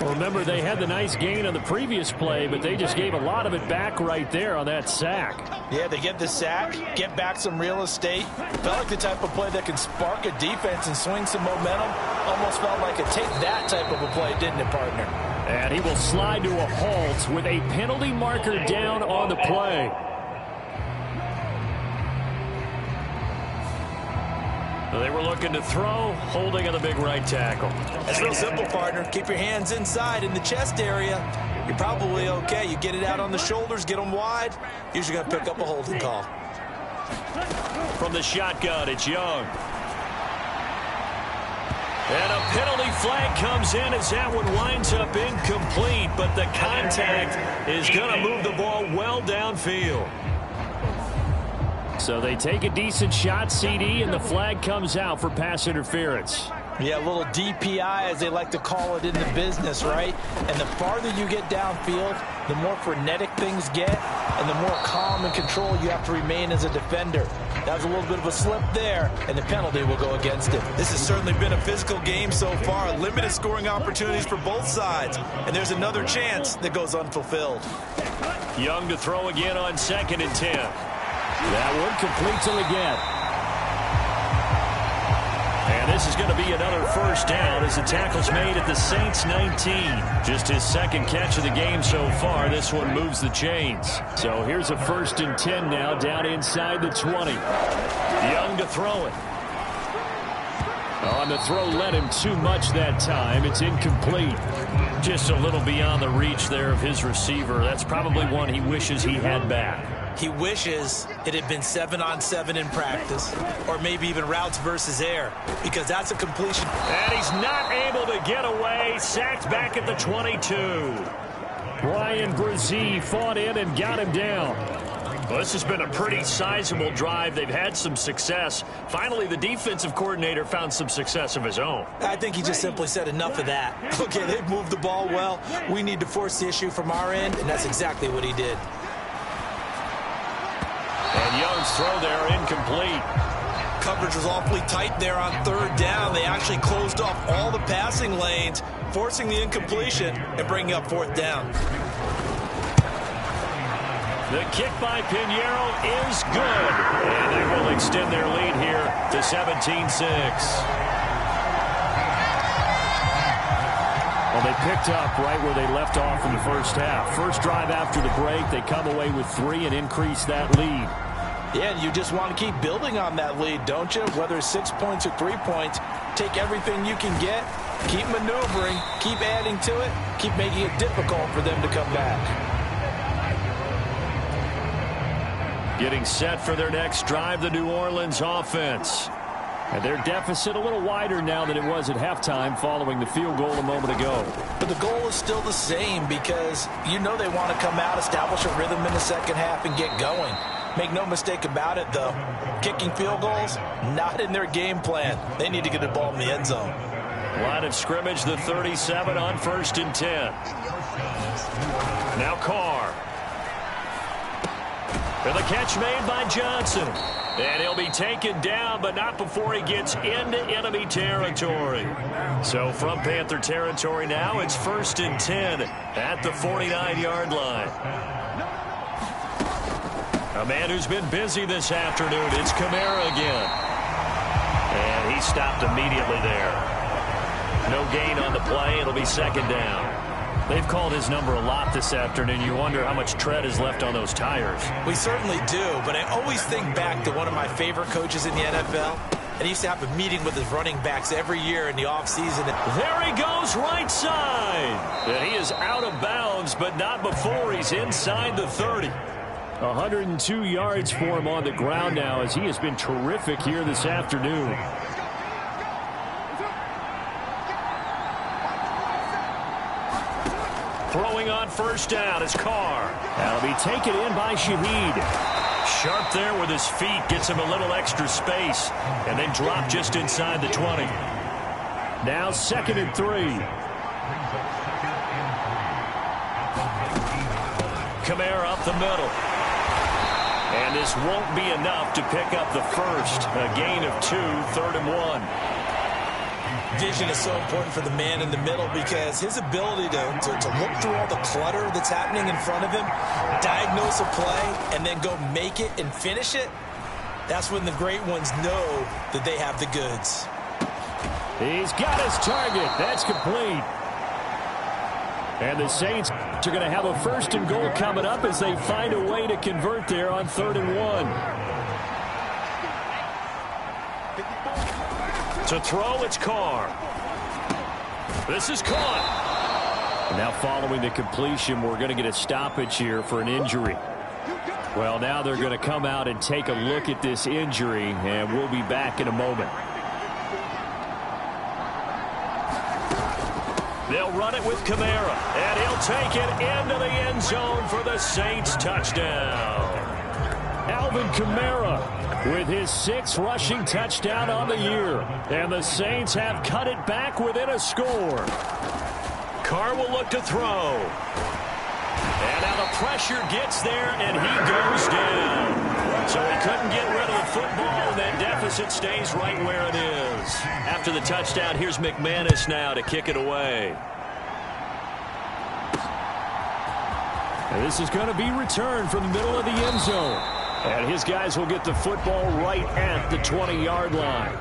Well, remember, they had the nice gain on the previous play, but they just gave a lot of it back right there on that sack. Yeah, they get the sack, get back some real estate. Felt like the type of play that can spark a defense and swing some momentum. Almost felt like a take that type of a play, didn't it, partner? And he will slide to a halt with a penalty marker down on the play. They were looking to throw, holding on the big right tackle. It's real simple, partner. Keep your hands inside in the chest area. You're probably okay. You get it out on the shoulders, get them wide. Usually going to pick up a holding call. From the shotgun, it's Young. And a penalty flag comes in as that one winds up incomplete, but the contact is going to move the ball well downfield. So they take a decent shot, CD, and the flag comes out for pass interference. Yeah, a little DPI, as they like to call it in the business, right? And the farther you get downfield, the more frenetic things get, and the more calm and control you have to remain as a defender. That was a little bit of a slip there, and the penalty will go against it. This has certainly been a physical game so far. Limited scoring opportunities for both sides, and there's another chance that goes unfulfilled. Young to throw again on 2nd and 10. That one completes it again. And this is going to be another first down as the tackle's made at the Saints 19. Just his 2nd catch of the game so far. This one moves the chains. So here's a 1st and 10 now down inside the 20. Young to throw it. On the throw, led him too much that time. It's incomplete. Just a little beyond the reach there of his receiver. That's probably one he wishes he had back. He wishes it had been 7-on-7 in practice, or maybe even routes versus air, because that's a completion. And he's not able to get away. Sacked back at the 22. Brian Brzee fought in and got him down. Well, this has been a pretty sizable drive. They've had some success. Finally, the defensive coordinator found some success of his own. I think he just simply said enough of that. Okay, they've moved the ball well. We need to force the issue from our end, and that's exactly what he did. And Young's throw there incomplete. Coverage was awfully tight there on 3rd down. They actually closed off all the passing lanes, forcing the incompletion and bringing up 4th down. The kick by Pinheiro is good. And they will extend their lead here to 17-6. Well, they picked up right where they left off in the first half. First drive after the break, they come away with 3 and increase that lead. Yeah, and you just want to keep building on that lead, don't you? Whether it's 6 points or 3 points, take everything you can get, keep maneuvering, keep adding to it, keep making it difficult for them to come back. Getting set for their next drive, the New Orleans offense. And their deficit a little wider now than it was at halftime following the field goal a moment ago. But the goal is still the same because you know they want to come out, establish a rhythm in the second half, and get going. Make no mistake about it, though. Kicking field goals, not in their game plan. They need to get the ball in the end zone. Line of scrimmage, the 37 on 1st and 10. Now Carr. And the catch made by Johnson. And he'll be taken down, but not before he gets into enemy territory. So from Panther territory now, it's 1st and 10 at the 49-yard line. A man who's been busy this afternoon, it's Kamara again. And he stopped immediately there. No gain on the play. It'll be 2nd down. They've called his number a lot this afternoon. You wonder how much tread is left on those tires. We certainly do, but I always think back to one of my favorite coaches in the NFL. And he used to have a meeting with his running backs every year in the offseason. There he goes, right side. And he is out of bounds, but not before he's inside the 30. 102 yards for him on the ground now as he has been terrific here this afternoon. Throwing on 1st down is Carr. That'll be taken in by Shaheed. Sharp there with his feet. Gets him a little extra space. And then drop just inside the 20. Now 2nd and 3. Kamara up the middle. And this won't be enough to pick up the first. A gain of 2, 3rd and 1. Vision is so important for the man in the middle because his ability to look through all the clutter that's happening in front of him, diagnose a play, and then go make it and finish it, that's when the great ones know that they have the goods. He's got his target. That's complete. And the Saints are going to have a 1st and goal coming up as they find a way to convert there on 3rd and 1. To throw, it's Carr. This is caught. Now following the completion, we're going to get a stoppage here for an injury. Well, now they're going to come out and take a look at this injury, and we'll be back in a moment. They'll run it with Kamara, and he'll take it into the end zone for the Saints touchdown. Alvin Kamara with his 6th rushing touchdown on the year. And the Saints have cut it back within a score. Carr will look to throw. And now the pressure gets there, and he goes down. So he couldn't get rid of the football, and that deficit stays right where it is. After the touchdown, here's McManus now to kick it away. And this is going to be returned from the middle of the end zone. And his guys will get the football right at the 20-yard line.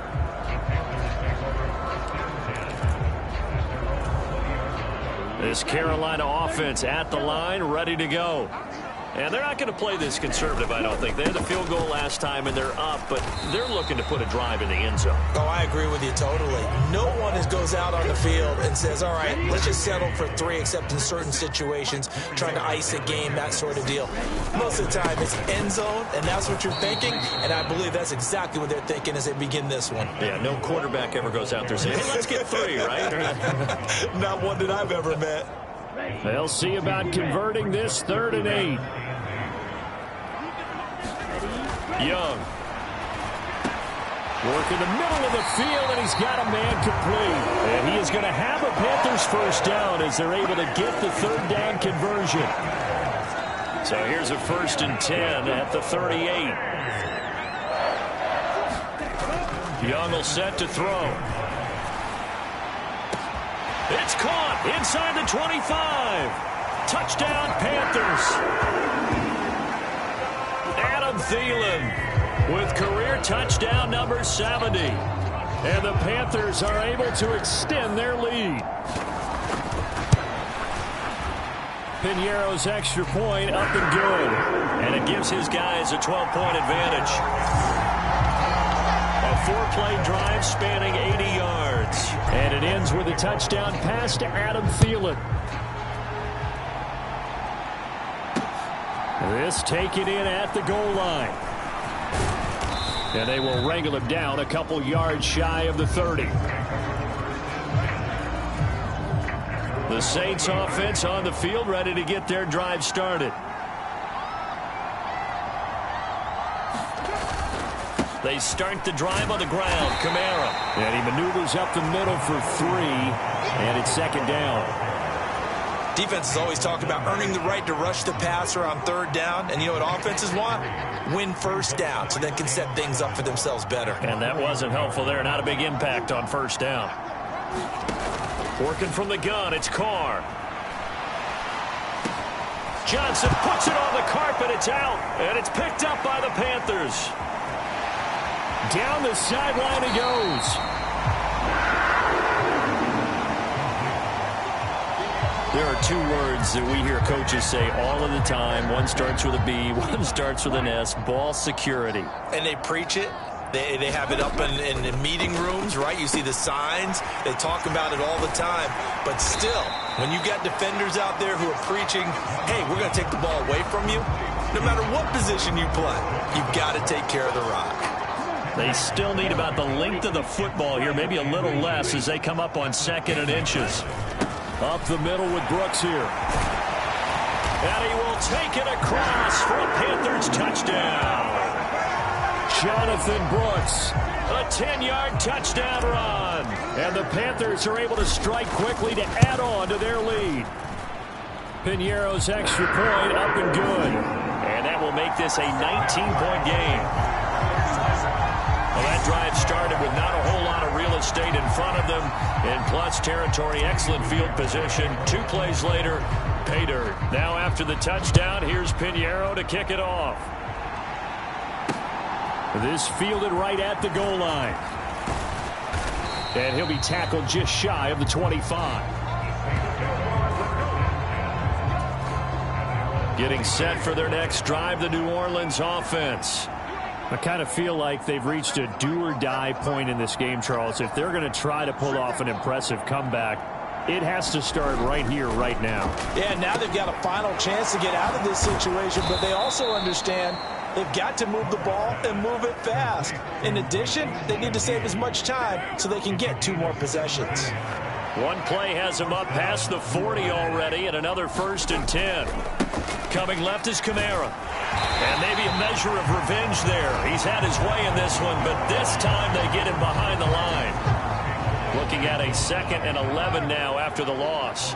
This Carolina offense at the line, ready to go. And they're not going to play this conservative, I don't think. They had a field goal last time, and they're up, but they're looking to put a drive in the end zone. Oh, I agree with you totally. No one goes out on the field and says, all right, let's just settle for 3, except in certain situations, trying to ice a game, that sort of deal. Most of the time, it's end zone, and that's what you're thinking, and I believe that's exactly what they're thinking as they begin this one. Yeah, no quarterback ever goes out there saying, hey, let's get 3, right? Not one that I've ever met. They'll see about converting this 3rd and 8. Young. Work in the middle of the field, and he's got a man complete. And he is going to have a Panthers 1st down as they're able to get the 3rd down conversion. So here's a 1st and 10 at the 38. Young will set to throw. It's caught inside the 25. Touchdown, Panthers. Adam Thielen with career touchdown number 70. And the Panthers are able to extend their lead. Piñeiro's extra point up and good. And it gives his guys a 12-point advantage. A 4-play drive spanning 80 yards. And it ends with a touchdown pass to Adam Thielen. This taken in at the goal line. And they will wrangle him down a couple yards shy of the 30. The Saints offense on the field, ready to get their drive started. They start the drive on the ground. Kamara. And he maneuvers up the middle for 3. And it's second down. Defenses always talk about earning the right to rush the passer on third down. And you know what offenses want? Win first down, so they can set things up for themselves better. And that wasn't helpful there. Not a big impact on first down. Working from the gun, it's Carr. Johnson puts it on the carpet. It's out. And it's picked up by the Panthers. Down the sideline he goes. There are two words that we hear coaches say all of the time. One starts with a B, one starts with an S. Ball security. And they preach it. They have it up in meeting rooms, right? You see the signs. They talk about it all the time. But still, when you got defenders out there who are preaching, hey, we're going to take the ball away from you, no matter what position you play, you've got to take care of the rock. They still need about the length of the football here, maybe a little less as they come up on 2nd and inches. Up the middle with Brooks here. And he will take it across for a Panthers touchdown. Jonathan Brooks, a 10-yard touchdown run. And the Panthers are able to strike quickly to add on to their lead. Piñeiro's extra point up and good. And that will make this a 19-point game. Well, that drive started with not a whole lot of real estate in front of them. In plus territory, excellent field position. 2 plays later, pay dirt. Now after the touchdown, here's Piñeiro to kick it off. This fielded right at the goal line. And he'll be tackled just shy of the 25. Getting set for their next drive, the New Orleans offense. I kind of feel like they've reached a do-or-die point in this game, Charles. If they're going to try to pull off an impressive comeback, it has to start right here, right now. Yeah, now they've got a final chance to get out of this situation, but they also understand they've got to move the ball and move it fast. In addition, they need to save as much time so they can get 2 more possessions. One play has him up past the 40 already, and another 1st and 10. Coming left is Kamara. And maybe a measure of revenge there. He's had his way in this one, but this time they get him behind the line. Looking at a 2nd and 11 now after the loss.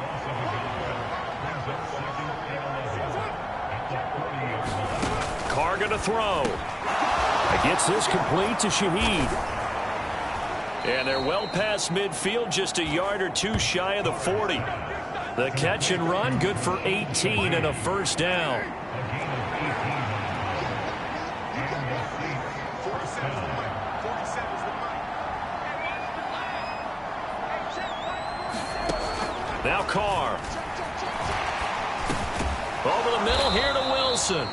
Carr going to throw. Gets this complete to Shaheed. And they're well past midfield, just a yard or 2 shy of the 40. The catch and run, good for 18 and a 1st down. Now Carr. Over the middle here to Wilson.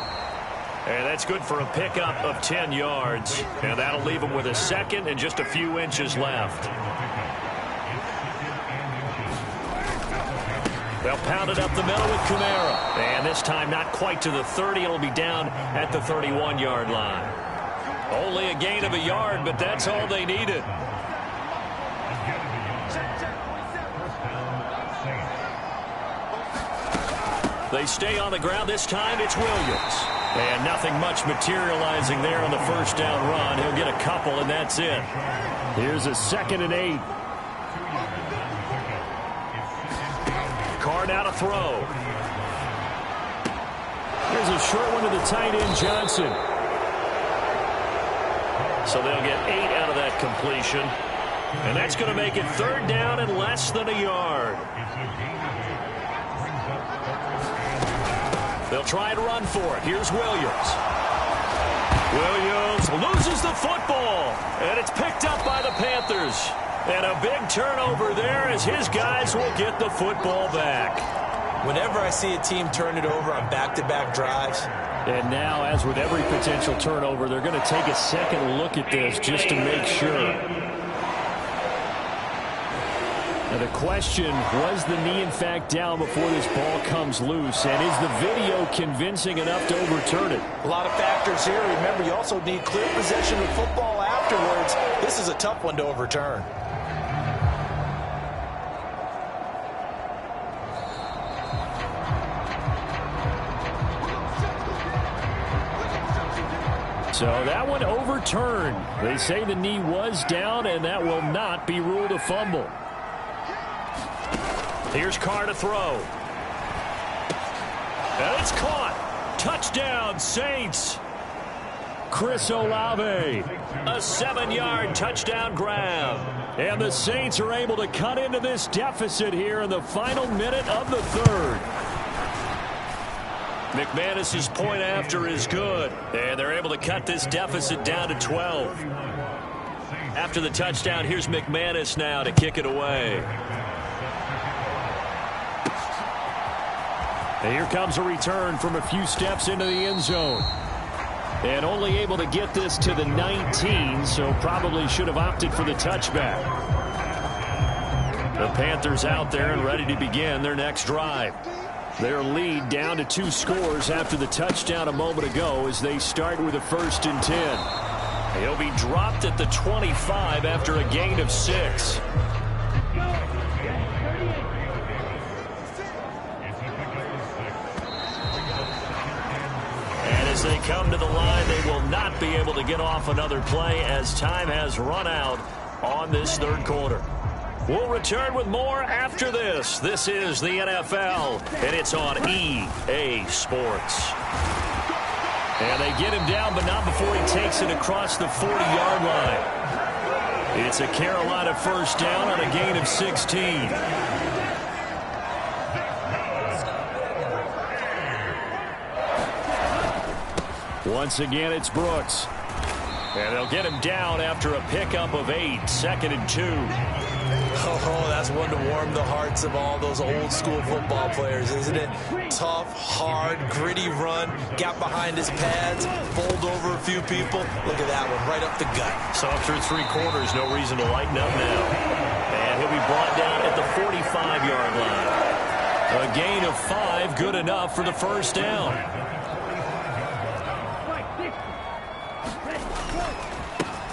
And that's good for a pickup of 10 yards. And that'll leave him with a 2nd and just a few inches left. They'll pound it up the middle with Kamara. And this time not quite to the 30. It'll be down at the 31-yard line. Only a gain of a yard, but that's all they needed. They stay on the ground. This time it's Williams. And nothing much materializing there on the 1st down run. He'll get a couple, and that's it. Here's a 2nd and 8. Carr now to throw. Here's a short one to the tight end, Johnson. So they'll get 8 out of that completion. And that's going to make it 3rd down and less than a yard. They'll try and run for it. Here's Williams. Williams loses the football. And it's picked up by the Panthers. And a big turnover there as his guys will get the football back. Whenever I see a team turn it over on back-to-back drives. And now, as with every potential turnover, they're going to take a second look at this just to make sure. Now the question, was the knee in fact down before this ball comes loose? And is the video convincing enough to overturn it? A lot of factors here. Remember, you also need clear possession of football afterwards. This is a tough one to overturn. So that one overturned. They say the knee was down, and that will not be ruled a fumble. Here's Carr to throw. And it's caught. Touchdown, Saints. Chris Olave. A 7-yard touchdown grab. And the Saints are able to cut into this deficit here in the final minute of the third. McManus's point after is good, and they're able to cut this deficit down to 12. After the touchdown, here's McManus now to kick it away. And here comes a return from a few steps into the end zone. And only able to get this to the 19, so probably should have opted for the touchback. The Panthers out there and ready to begin their next drive. Their lead down to 2 scores after the touchdown a moment ago as they start with a 1st and 10. He'll be dropped at the 25 after a gain of 6. And as they come to the line, they will not be able to get off another play as time has run out on this third quarter. We'll return with more after this. This is the NFL, and it's on EA Sports. And they get him down, but not before he takes it across the 40-yard line. It's a Carolina first down on a gain of 16. Once again, it's Brooks. And they'll get him down after a pickup of 8, 2nd and 2. Oh, that's one to warm the hearts of all those old-school football players, isn't it? Tough, hard, gritty run, got behind his pads, bowled over a few people. Look at that one, right up the gut. So after 3 quarters, no reason to lighten up now. And he'll be brought down at the 45-yard line. A gain of 5, good enough for the first down.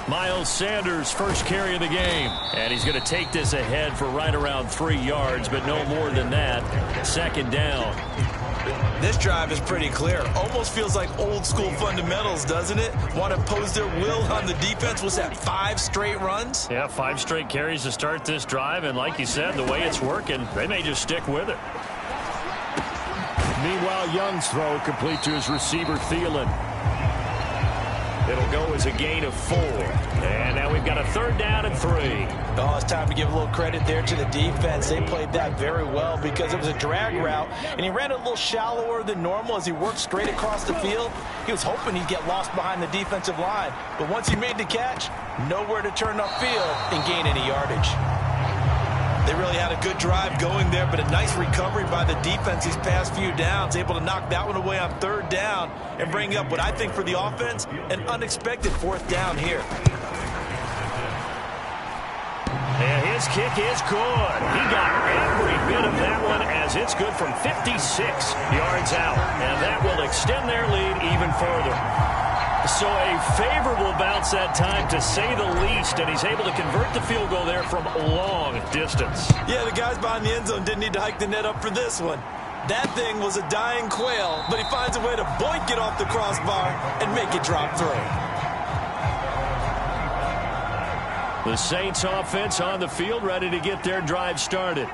Miles Sanders, first carry of the game. And he's going to take this ahead for right around 3 yards, but no more than that. 2nd down. This drive is pretty clear. Almost feels like old-school fundamentals, doesn't it? Want to impose their will on the defense. Was that 5 straight runs? Yeah, 5 straight carries to start this drive. And like you said, the way it's working, they may just stick with it. Meanwhile, Young's throw complete to his receiver, Thielen. It'll go as a gain of 4. And now we've got a 3rd down and 3. Oh, it's time to give a little credit there to the defense. They played that very well because it was a drag route, and he ran a little shallower than normal as he worked straight across the field. He was hoping he'd get lost behind the defensive line. But once he made the catch, nowhere to turn upfield and gain any yardage. They really had a good drive going there, but a nice recovery by the defense these past few downs, able to knock that one away on 3rd down and bring up what I think for the offense, an unexpected 4th down here. And his kick is good. He got every bit of that one as it's good from 56 yards out. And that will extend their lead even further. So a favorable bounce that time, to say the least, and he's able to convert the field goal there from a long distance. Yeah, the guys behind the end zone didn't need to hike the net up for this one. That thing was a dying quail, but he finds a way to boink it off the crossbar and make it drop through. The Saints offense on the field, ready to get their drive started.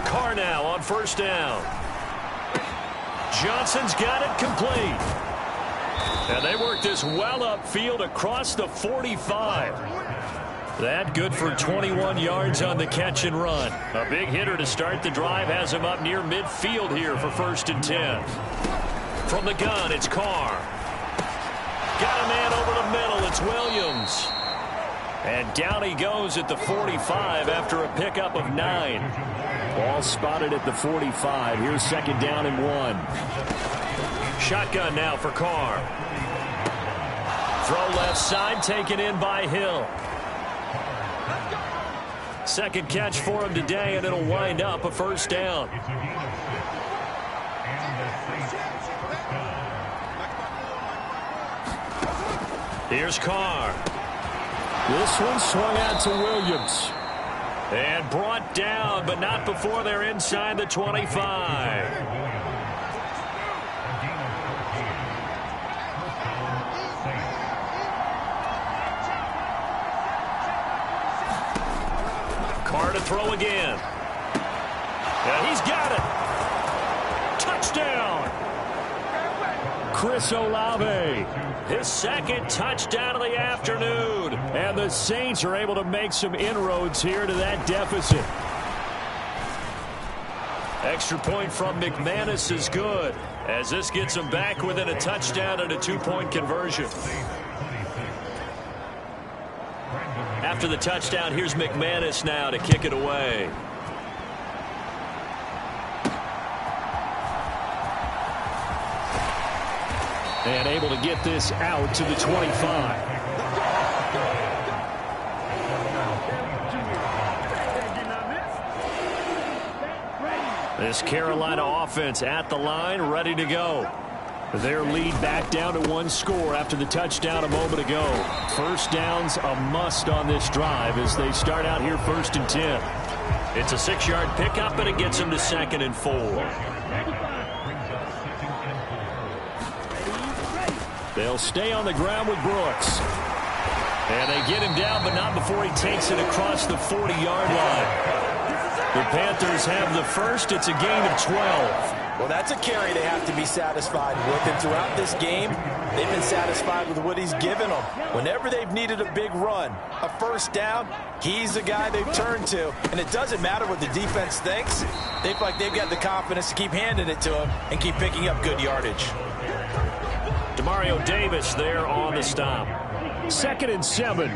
Carr now on 1st down. Johnson's got it complete. And they work this well upfield across the 45. That good for 21 yards on the catch and run. A big hitter to start the drive has him up near midfield here for 1st and 10. From the gun, it's Carr. Got a man over the middle. It's Williams. And down he goes at the 45 after a pickup of 9. Ball spotted at the 45. Here's 2nd down and 1. Shotgun now for Carr. Throw left side, taken in by Hill. Second catch for him today, and it'll wind up a first down. Here's Carr. This one swung out to Williams. And brought down, but not before they're inside the 25. Carr to throw again. Yeah, he's got it. Touchdown. Chris Olave. His second touchdown of the afternoon. And the Saints are able to make some inroads here to that deficit. Extra point from McManus is good, as this gets them back within a touchdown and a two-point conversion. After the touchdown, here's McManus now to kick it away. And able to get this out to the 25. This Carolina offense at the line, ready to go. Their lead back down to one score after the touchdown a moment ago. First down's a must on this drive as they start out here 1st and 10. It's a 6-yard pickup, and it gets them to 2nd and 4. They'll stay on the ground with Brooks. And they get him down, but not before he takes it across the 40-yard line. The Panthers have the first. It's a gain of 12. Well, that's a carry they have to be satisfied with. And throughout this game, they've been satisfied with what he's given them. Whenever they've needed a big run, a first down, he's the guy they've turned to. And it doesn't matter what the defense thinks. They feel like they've got the confidence to keep handing it to him and keep picking up good yardage. Demario Davis there on the stop. 2nd and 7.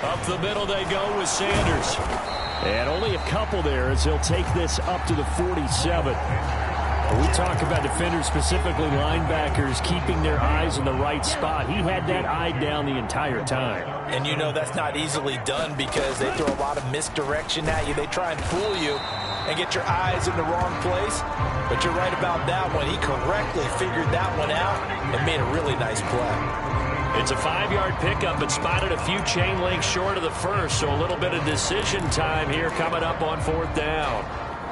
Up the middle they go with Sanders. And only a couple there as they'll take this up to the 47. We talk about defenders, specifically linebackers, keeping their eyes in the right spot. He had that eye down the entire time. And you know that's not easily done because they throw a lot of misdirection at you. They try and fool you and get your eyes in the wrong place. But you're right about that one. He correctly figured that one out and made a really nice play. It's a 5-yard pickup, but spotted a few chain links short of the first, so a little bit of decision time here coming up on 4th down.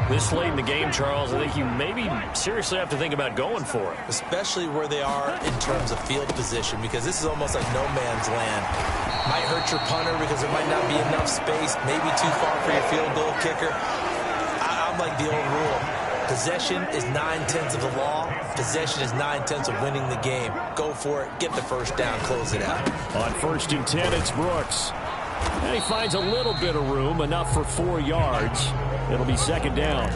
This late in the game, Charles, I think you maybe seriously have to think about going for it. Especially where they are in terms of field position, because this is almost like no man's land. Might hurt your punter because there might not be enough space, maybe too far for your field goal kicker. I'm like the old rule. Possession is 9/10 of the law. Possession is 9/10 of winning the game. Go for it. Get the first down. Close it out. On 1st and 10, it's Brooks. And he finds a little bit of room, enough for 4 yards. It'll be 2nd down.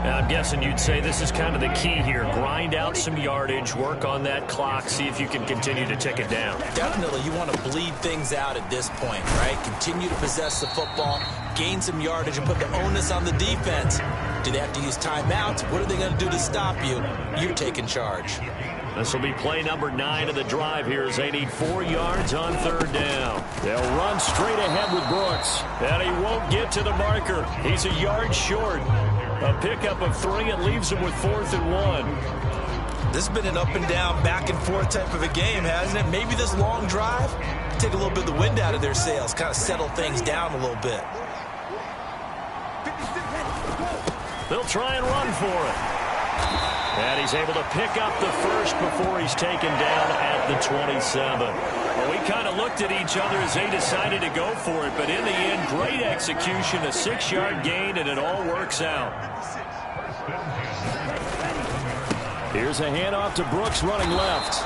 Now, I'm guessing you'd say this is kind of the key here. Grind out some yardage, work on that clock, see if you can continue to tick it down. Definitely, you want to bleed things out at this point, right? Continue to possess the football, gain some yardage, and put the onus on the defense. Do they have to use timeouts? What are they going to do to stop you? You're taking charge. This will be play number 9 of the drive here as they need 4 yards on 3rd down. They'll run straight ahead with Brooks. And he won't get to the marker. He's a yard short. A pickup of 3 and leaves him with 4th and 1. This has been an up and down, back and forth type of a game, hasn't it? Maybe this long drive, take a little bit of the wind out of their sails, kind of settle things down a little bit. They'll try and run for it. And he's able to pick up the first before he's taken down at the 27. Well, we kind of looked at each other as they decided to go for it, but in the end, great execution, a 6-yard gain, and it all works out. Here's a handoff to Brooks running left.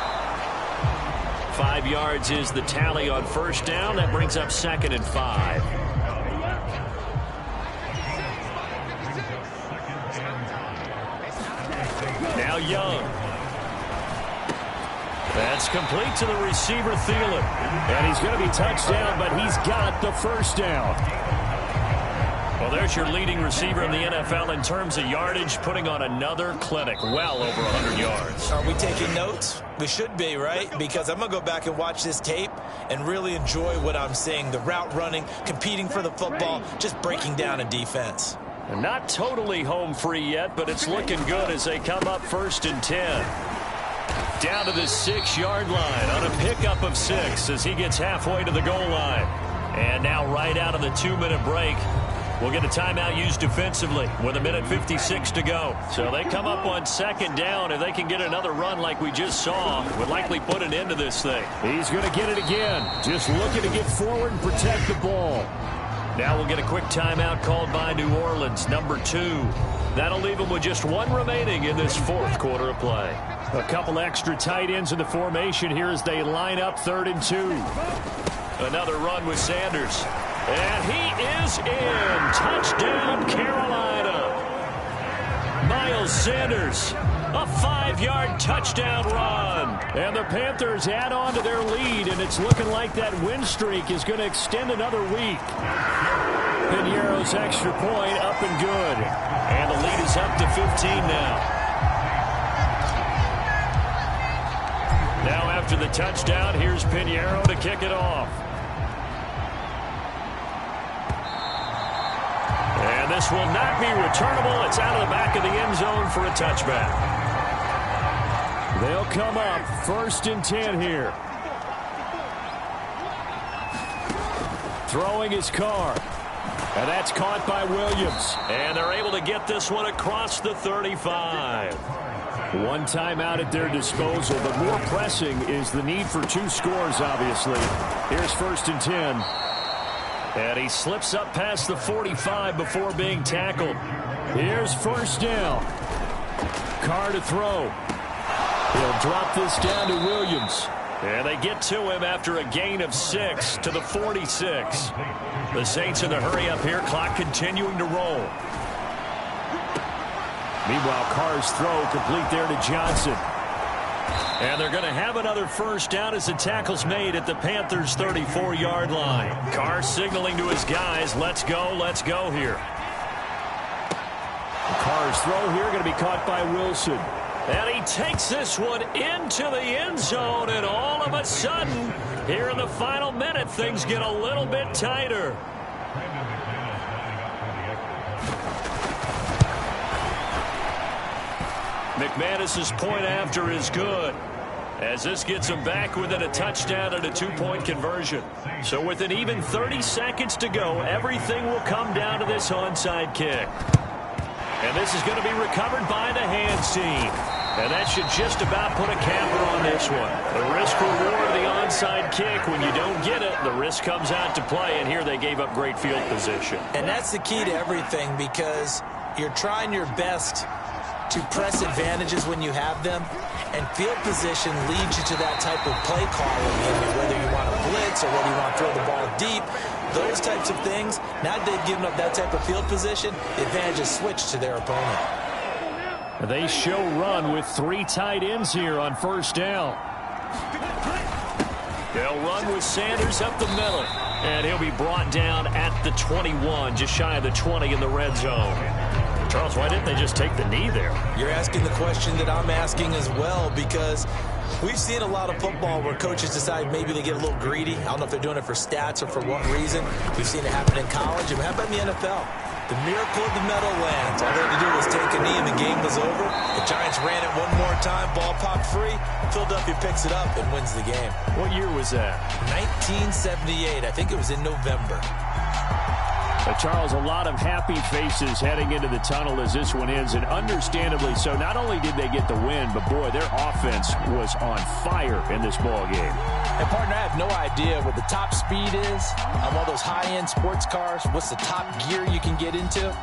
5 yards is the tally on 1st down. That brings up 2nd and 5. Now Young. That's complete to the receiver, Thielen. And he's going to be touched down, but he's got the first down. Well, there's your leading receiver in the NFL in terms of yardage, putting on another clinic, well over 100 yards. Are we taking notes? We should be, right? Because I'm going to go back and watch this tape and really enjoy what I'm seeing. The route running, competing for the football, just breaking down a defense. Not totally home free yet, but it's looking good as they come up 1st and 10. Down to the 6-yard line on a pickup of 6 as he gets halfway to the goal line. And now right out of the 2-minute break, we'll get a timeout used defensively with 1:56 to go. So they come up on 2nd down. If they can get another run like we just saw, would likely put an end to this thing. He's going to get it again. Just looking to get forward and protect the ball. Now we'll get a quick timeout called by New Orleans, number 2. That'll leave them with just 1 remaining in this 4th quarter of play. A couple extra tight ends in the formation here as they line up 3rd and 2. Another run with Sanders. And he is in. Touchdown, Carolina. Miles Sanders, a 5-yard touchdown run. And the Panthers add on to their lead, and it's looking like that win streak is going to extend another week. Piñeiro's extra point up and good. And the lead is up to 15 now. Now after the touchdown, here's Piñeiro to kick it off. And this will not be returnable. It's out of the back of the end zone for a touchback. They'll come up 1st and 10 here. Throwing his car. And that's caught by Williams. And they're able to get this one across the 35. 1 timeout at their disposal, but more pressing is the need for 2 scores, obviously. Here's 1st and 10. And he slips up past the 45 before being tackled. Here's 1st down. Carr to throw. He'll drop this down to Williams. And they get to him after a gain of 6 to the 46. The Saints in the hurry up here, clock continuing to roll. Meanwhile, Carr's throw complete there to Johnson. And they're going to have another 1st down as the tackle's made at the Panthers' 34-yard line. Carr signaling to his guys, let's go here. Carr's throw here going to be caught by Wilson. And he takes this one into the end zone, and all of a sudden, here in the final minute, things get a little bit tighter. McManus's point after is good, as this gets him back within a touchdown and a 2-point conversion. So with an even 30 seconds to go, everything will come down to this onside kick. And this is going to be recovered by the hands team. And that should just about put a capper on this one. The risk-reward of the onside kick, when you don't get it, the risk comes out to play, and here they gave up great field position. And that's the key to everything, because you're trying your best to press advantages when you have them, and field position leads you to that type of play calling, whether you want to blitz or whether you want to throw the ball deep, those types of things. Now that they've given up that type of field position, the advantage is switched to their opponent. They show run with 3 tight ends here on 1st down. They'll run with Sanders up the middle, and he'll be brought down at the 21, just shy of the 20 in the red zone. Charles, why didn't they just take the knee there? You're asking the question that I'm asking as well, because we've seen a lot of football where coaches decide maybe they get a little greedy. I don't know if they're doing it for stats or for what reason. We've seen it happen in college. And how about in the NFL? The miracle of the medal lands. All they had to do was take a knee and the game was over. The Giants ran it one more time. Ball popped free. Philadelphia picks it up and wins the game. What year was that? 1978. I think it was in November. Charles, a lot of happy faces heading into the tunnel as this one ends, and understandably so. Not only did they get the win, but boy, their offense was on fire in this ball game. And partner, I have no idea what the top speed is on all those high-end sports cars. What's the top gear you can get into?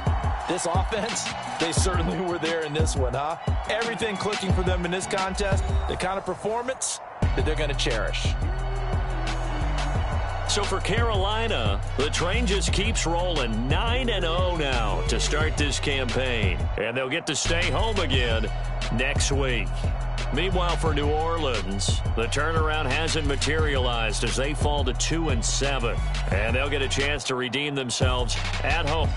This offense, they certainly were there in this one, huh? Everything clicking for them in this contest, the kind of performance that they're going to cherish. So for Carolina, the train just keeps rolling. 9-0 now to start this campaign. And they'll get to stay home again next week. Meanwhile, for New Orleans, the turnaround hasn't materialized as they fall to 2-7. And they'll get a chance to redeem themselves at home.